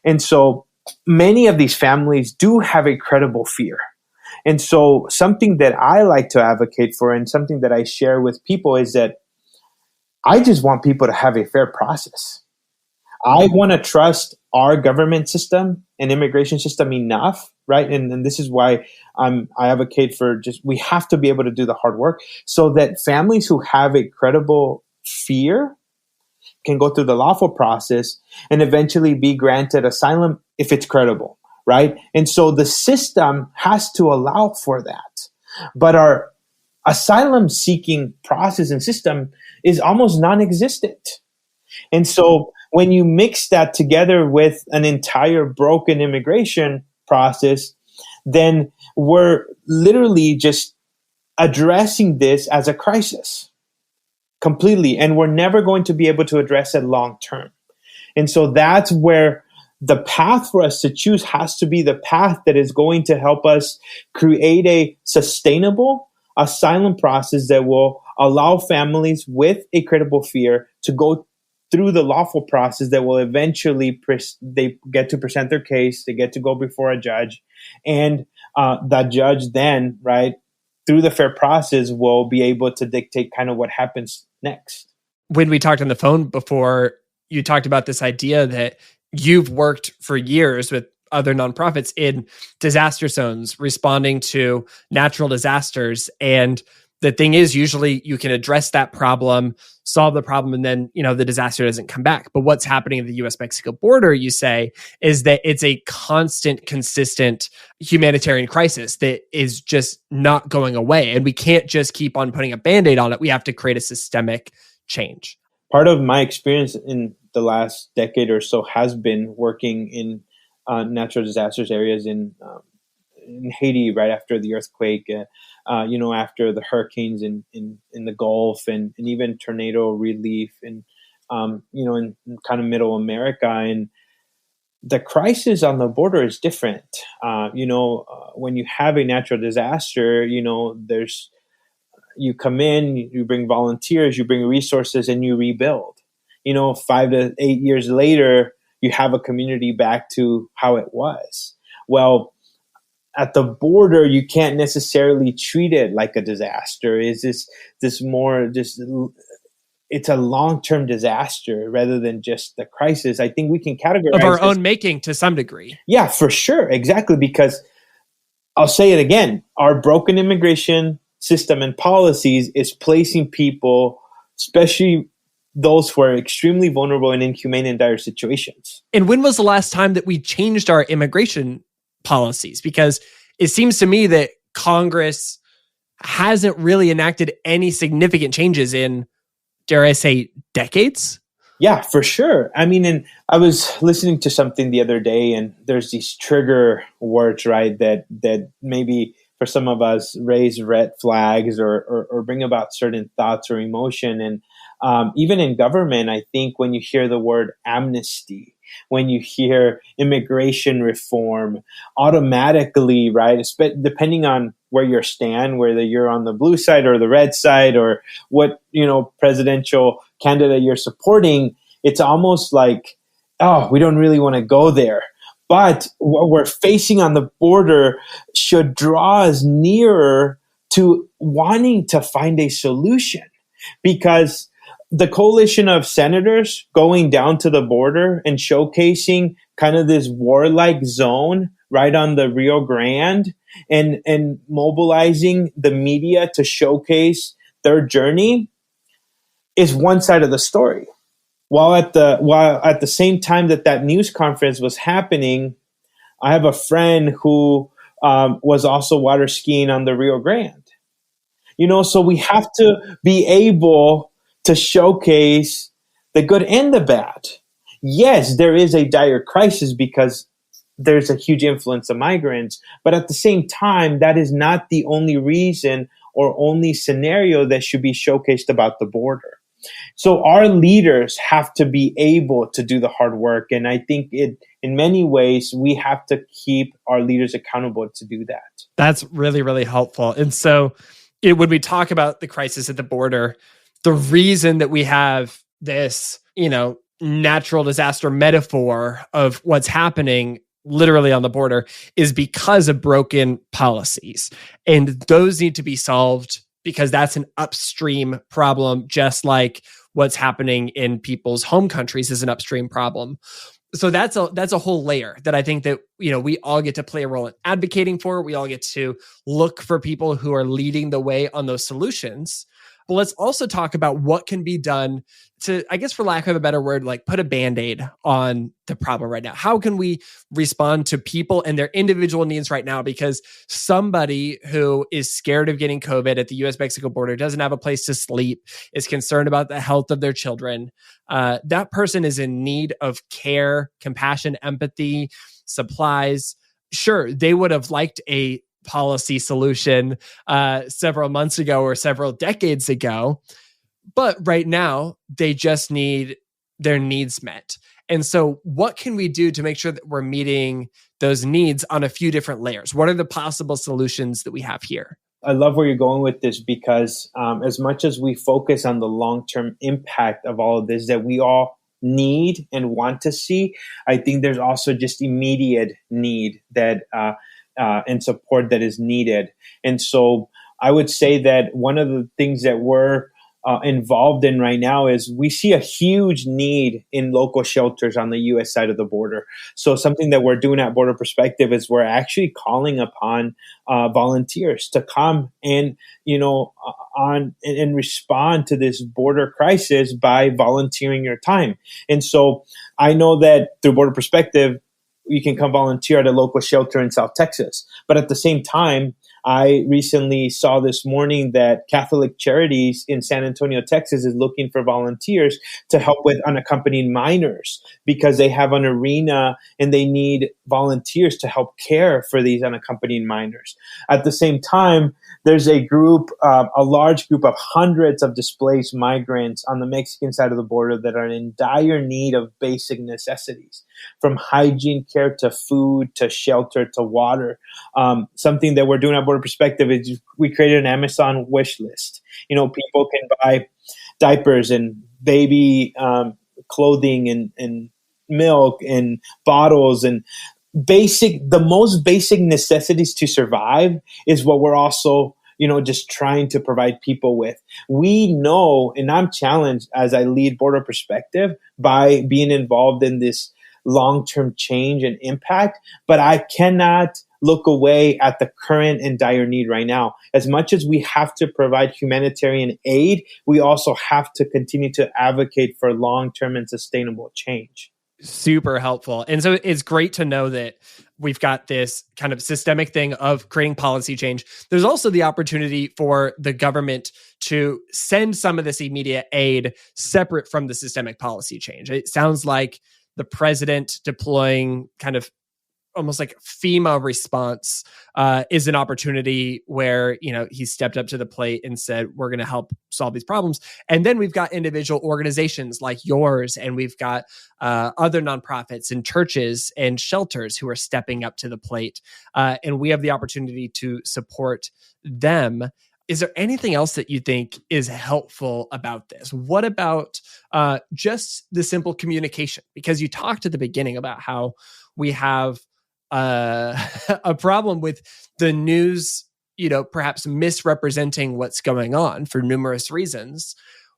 And so many of these families do have a credible fear. And so something that I like to advocate for and something that I share with people is that I just want people to have a fair process. I want to trust our government system and immigration system enough, right? And this is why I advocate for just, we have to be able to do the hard work so that families who have a credible fear can go through the lawful process and eventually be granted asylum if it's credible, right? And so the system has to allow for that. But our asylum seeking process and system is almost non-existent. And so when you mix that together with an entire broken immigration process, then we're literally just addressing this as a crisis completely. And we're never going to be able to address it long term. And so that's where the path for us to choose has to be the path that is going to help us create a sustainable asylum process that will allow families with a credible fear to go through the lawful process that will eventually they get to present their case, they get to go before a judge, and that judge then, right, through the fair process will be able to dictate kind of what happens next. When we talked on the phone before, you talked about this idea that you've worked for years with other nonprofits in disaster zones, responding to natural disasters. And the thing is, usually you can address that problem, solve the problem, and then, the disaster doesn't come back. But what's happening at the US-Mexico border, you say, is that it's a constant, consistent humanitarian crisis that is just not going away. And we can't just keep on putting a Band-Aid on it. We have to create a systemic change. Part of my experience in the last decade or so has been working in natural disasters areas in Haiti right after the earthquake, after the hurricanes in the Gulf and even tornado relief and, in kind of middle America. And the crisis on the border is different. When you have a natural disaster, you come in, you bring volunteers, you bring resources, and you rebuild. 5 to 8 years later, you have a community back to how it was. Well, at the border, you can't necessarily treat it like a disaster. It's this more just, it's a long-term disaster rather than just the crisis. I think we can categorize of our own making to some degree. Yeah, for sure. Exactly. Because I'll say it again, our broken immigration system and policies is placing people, especially those who are extremely vulnerable and inhumane and dire situations. And when was the last time that we changed our immigration policies? Because it seems to me that Congress hasn't really enacted any significant changes in, dare I say, decades? Yeah, for sure. I mean, and I was listening to something the other day, and there's these trigger words, right, that maybe for some of us raise red flags or bring about certain thoughts or emotion. And even in government, I think when you hear the word amnesty, when you hear immigration reform, automatically, right, depending on where you stand, whether you're on the blue side or the red side or what, presidential candidate you're supporting, it's almost like, oh, we don't really want to go there. But what we're facing on the border should draw us nearer to wanting to find a solution, because the coalition of senators going down to the border and showcasing kind of this warlike zone right on the Rio Grande and mobilizing the media to showcase their journey is one side of the story. While at the same time that news conference was happening, I have a friend who was also water skiing on the Rio Grande. So we have to be able to showcase the good and the bad. Yes, there is a dire crisis because there's a huge influence of migrants, but at the same time, that is not the only reason or only scenario that should be showcased about the border. So our leaders have to be able to do the hard work. And I think in many ways, we have to keep our leaders accountable to do that. That's really, really helpful. And so when we talk about the crisis at the border, the reason that we have this, natural disaster metaphor of what's happening literally on the border is because of broken policies. And those need to be solved because that's an upstream problem, just like what's happening in people's home countries is an upstream problem. So that's a whole layer that I think that, we all get to play a role in advocating for. We all get to look for people who are leading the way on those solutions. But let's also talk about what can be done to, I guess, for lack of a better word, like put a Band-Aid on the problem right now. How can we respond to people and their individual needs right now? Because somebody who is scared of getting COVID at the US-Mexico border, doesn't have a place to sleep, is concerned about the health of their children, that person is in need of care, compassion, empathy, supplies. Sure, they would have liked a policy solution several months ago or several decades ago, but right now they just need their needs met. And so what can we do to make sure that we're meeting those needs on a few different layers? What are the possible solutions that we have here? I love where you're going with this because as much as we focus on the long-term impact of all of this that we all need and want to see, I think there's also just immediate need that and support that is needed. And so I would say that one of the things that we're involved in right now is we see a huge need in local shelters on the U.S. side of the border. So something that we're doing at Border Perspective is we're actually calling upon volunteers to come and, and respond to this border crisis by volunteering your time. And so I know that through Border Perspective, you can come volunteer at a local shelter in South Texas. But at the same time, I recently saw this morning that Catholic Charities in San Antonio, Texas is looking for volunteers to help with unaccompanied minors because they have an arena and they need volunteers to help care for these unaccompanied minors. At the same time, there's a large group of hundreds of displaced migrants on the Mexican side of the border that are in dire need of basic necessities, from hygiene care to food to shelter to water. Something that we're doing at Border Perspective is we created an Amazon wish list. People can buy diapers and baby clothing and milk and bottles and the most basic necessities to survive is what we're also, just trying to provide people with. We know, and I'm challenged as I lead Border Perspective by being involved in this long-term change and impact, but I cannot look away at the current and dire need right now. As much as we have to provide humanitarian aid, we also have to continue to advocate for long-term and sustainable change. Super helpful. And so it's great to know that we've got this kind of systemic thing of creating policy change. There's also the opportunity for the government to send some of this immediate aid separate from the systemic policy change. It sounds like the president deploying kind of almost like FEMA response is an opportunity where, he stepped up to the plate and said, we're going to help solve these problems. And then we've got individual organizations like yours, and we've got other nonprofits and churches and shelters who are stepping up to the plate. And we have the opportunity to support them. Is there anything else that you think is helpful about this? What about just the simple communication? Because you talked at the beginning about how we have a problem with the news, perhaps misrepresenting what's going on for numerous reasons.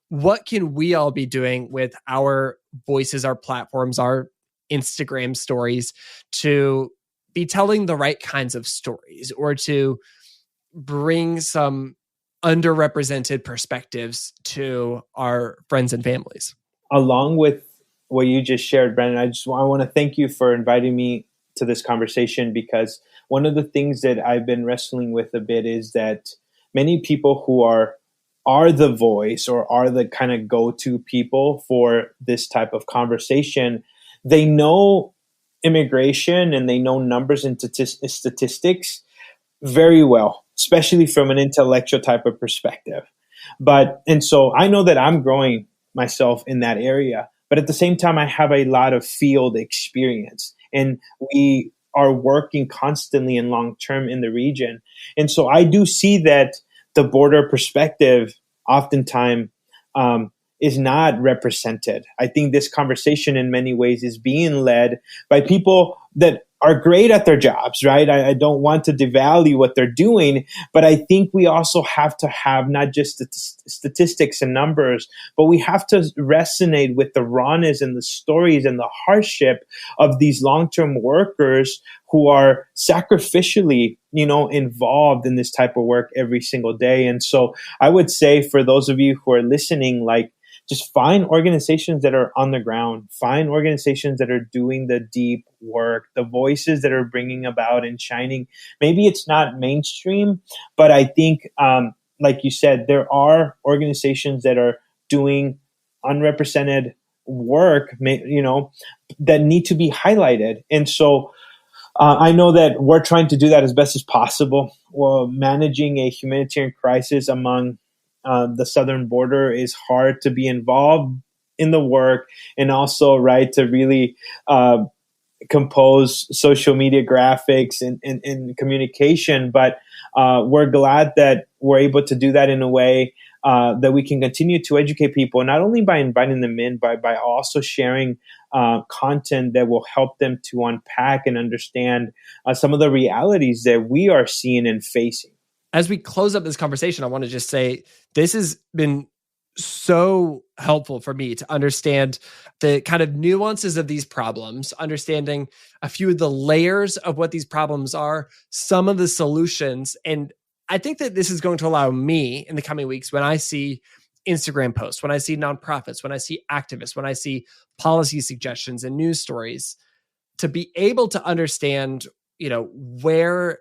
What can we all be doing with our voices, our platforms, our Instagram stories to be telling the right kinds of stories or to bring some underrepresented perspectives to our friends and families? Along with what you just shared, Branden, I want to thank you for inviting me to this conversation, because one of the things that I've been wrestling with a bit is that many people who are the voice or are the kind of go-to people for this type of conversation, they know immigration and they know numbers and statistics very well, especially from an intellectual type of perspective. And so I know that I'm growing myself in that area, but at the same time, I have a lot of field experience, and we are working constantly and long-term in the region. And so I do see that the border perspective oftentimes is not represented. I think this conversation in many ways is being led by people that are great at their jobs, right? I don't want to devalue what they're doing, but I think we also have to have not just the statistics and numbers, but we have to resonate with the rawness and the stories and the hardship of these long-term workers who are sacrificially, involved in this type of work every single day. And so I would say for those of you who are listening, just find organizations that are on the ground, find organizations that are doing the deep work, the voices that are bringing about and shining. Maybe it's not mainstream, but I think, like you said, there are organizations that are doing unrepresented work, that need to be highlighted. And so I know that we're trying to do that as best as possible. Well, managing a humanitarian crisis among the southern border is hard to be involved in the work, and also, right, to really compose social media graphics and communication. But we're glad that we're able to do that in a way that we can continue to educate people, not only by inviting them in, but by also sharing content that will help them to unpack and understand some of the realities that we are seeing and facing. As we close up this conversation, I want to just say this has been so helpful for me to understand the kind of nuances of these problems, understanding a few of the layers of what these problems are, some of the solutions. And I think that this is going to allow me in the coming weeks, when I see Instagram posts, when I see nonprofits, when I see activists, when I see policy suggestions and news stories, to be able to understand, where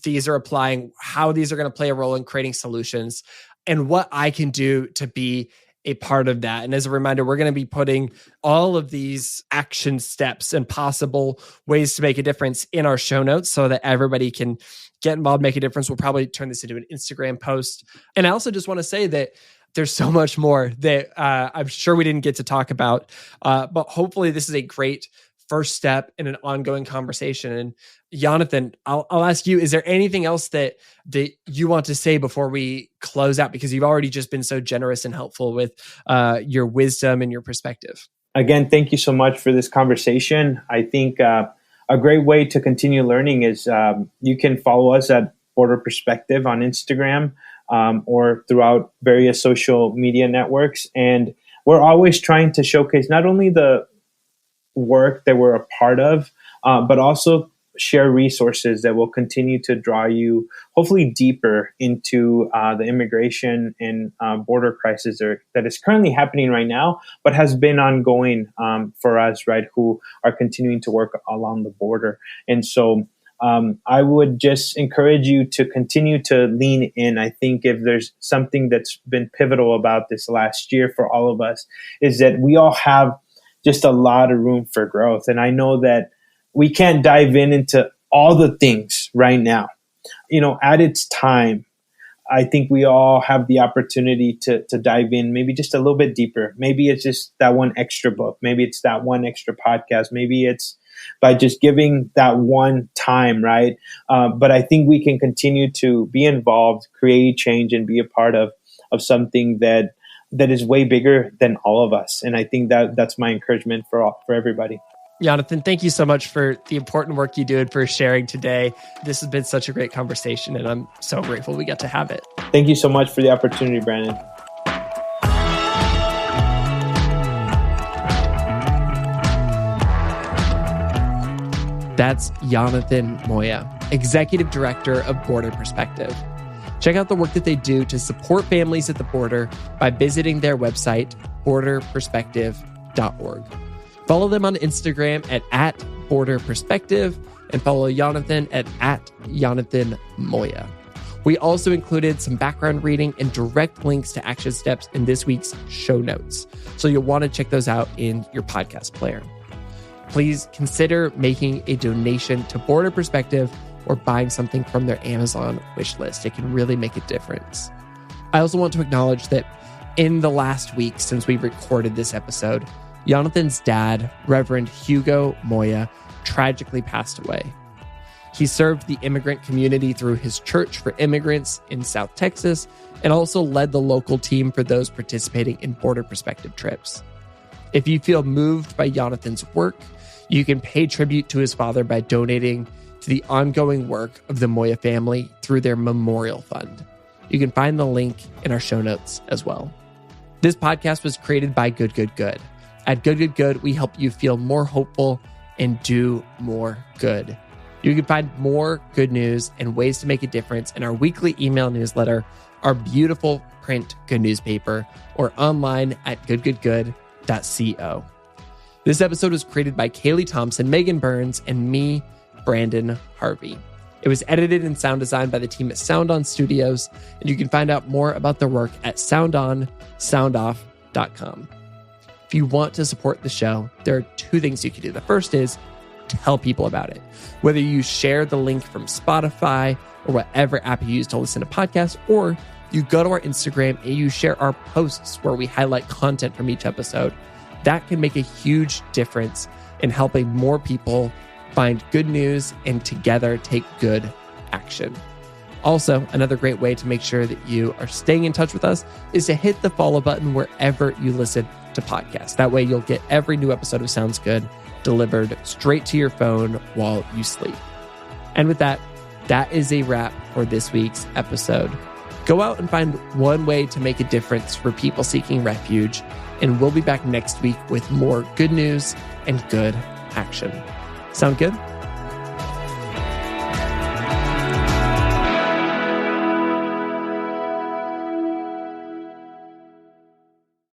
these are applying, how these are going to play a role in creating solutions, and what I can do to be a part of that. And as a reminder, we're going to be putting all of these action steps and possible ways to make a difference in our show notes so that everybody can get involved, make a difference. We'll probably turn this into an Instagram post. And I also just want to say that there's so much more that I'm sure we didn't get to talk about, but hopefully this is a great first step in an ongoing conversation. And Yonathan, I'll ask you, is there anything else that you want to say before we close out? Because you've already just been so generous and helpful with your wisdom and your perspective. Again, thank you so much for this conversation. I think a great way to continue learning is you can follow us at Border Perspective on Instagram or throughout various social media networks. And we're always trying to showcase not only the work that we're a part of, but also share resources that will continue to draw you hopefully deeper into the immigration and border crisis that is currently happening right now, but has been ongoing for us, right, who are continuing to work along the border. And so I would just encourage you to continue to lean in. I think if there's something that's been pivotal about this last year for all of us, is that we all have just a lot of room for growth. And I know that we can't dive into all the things right now. At its time, I think we all have the opportunity to dive in maybe just a little bit deeper. Maybe it's just that one extra book. Maybe it's that one extra podcast. Maybe it's by just giving that one time, right? But I think we can continue to be involved, create change, and be a part of something that is way bigger than all of us. And I think that's my encouragement for everybody. Yonathan, thank you so much for the important work you do and for sharing today. This has been such a great conversation, and I'm so grateful we got to have it. Thank you so much for the opportunity, Branden. That's Yonathan Moya, Executive Director of Border Perspective. Check out the work that they do to support families at the border by visiting their website, borderperspective.org. Follow them on Instagram at Border Perspective and follow Yonathan at Yonathan Moya. We also included some background reading and direct links to action steps in this week's show notes, so you'll want to check those out in your podcast player. Please consider making a donation to Border Perspective or buying something from their Amazon wish list. It can really make a difference. I also want to acknowledge that in the last week since we recorded this episode, Yonathan's dad, Reverend Hugo Moya, tragically passed away. He served the immigrant community through his church for immigrants in South Texas and also led the local team for those participating in Border Perspective trips. If you feel moved by Yonathan's work, you can pay tribute to his father by donating to the ongoing work of the Moya family through their memorial fund. You can find the link in our show notes as well. This podcast was created by Good. At Good, we help you feel more hopeful and do more good. You can find more good news and ways to make a difference in our weekly email newsletter, our beautiful print good newspaper, or online at goodgoodgood.co. This episode was created by Kaylee Thompson, Megan Burns, and me, Branden Harvey. It was edited and sound designed by the team at Sound On Studios, and you can find out more about their work at soundonsoundoff.com. If you want to support the show, there are two things you can do. The first is tell people about it. Whether you share the link from Spotify or whatever app you use to listen to podcasts, or you go to our Instagram and you share our posts where we highlight content from each episode, that can make a huge difference in helping more people find good news and together take good action. Also, another great way to make sure that you are staying in touch with us is to hit the follow button wherever you listen to podcasts. That way you'll get every new episode of Sounds Good delivered straight to your phone while you sleep. And with that, that is a wrap for this week's episode. Go out and find one way to make a difference for people seeking refuge, and we'll be back next week with more good news and good action. Sound good?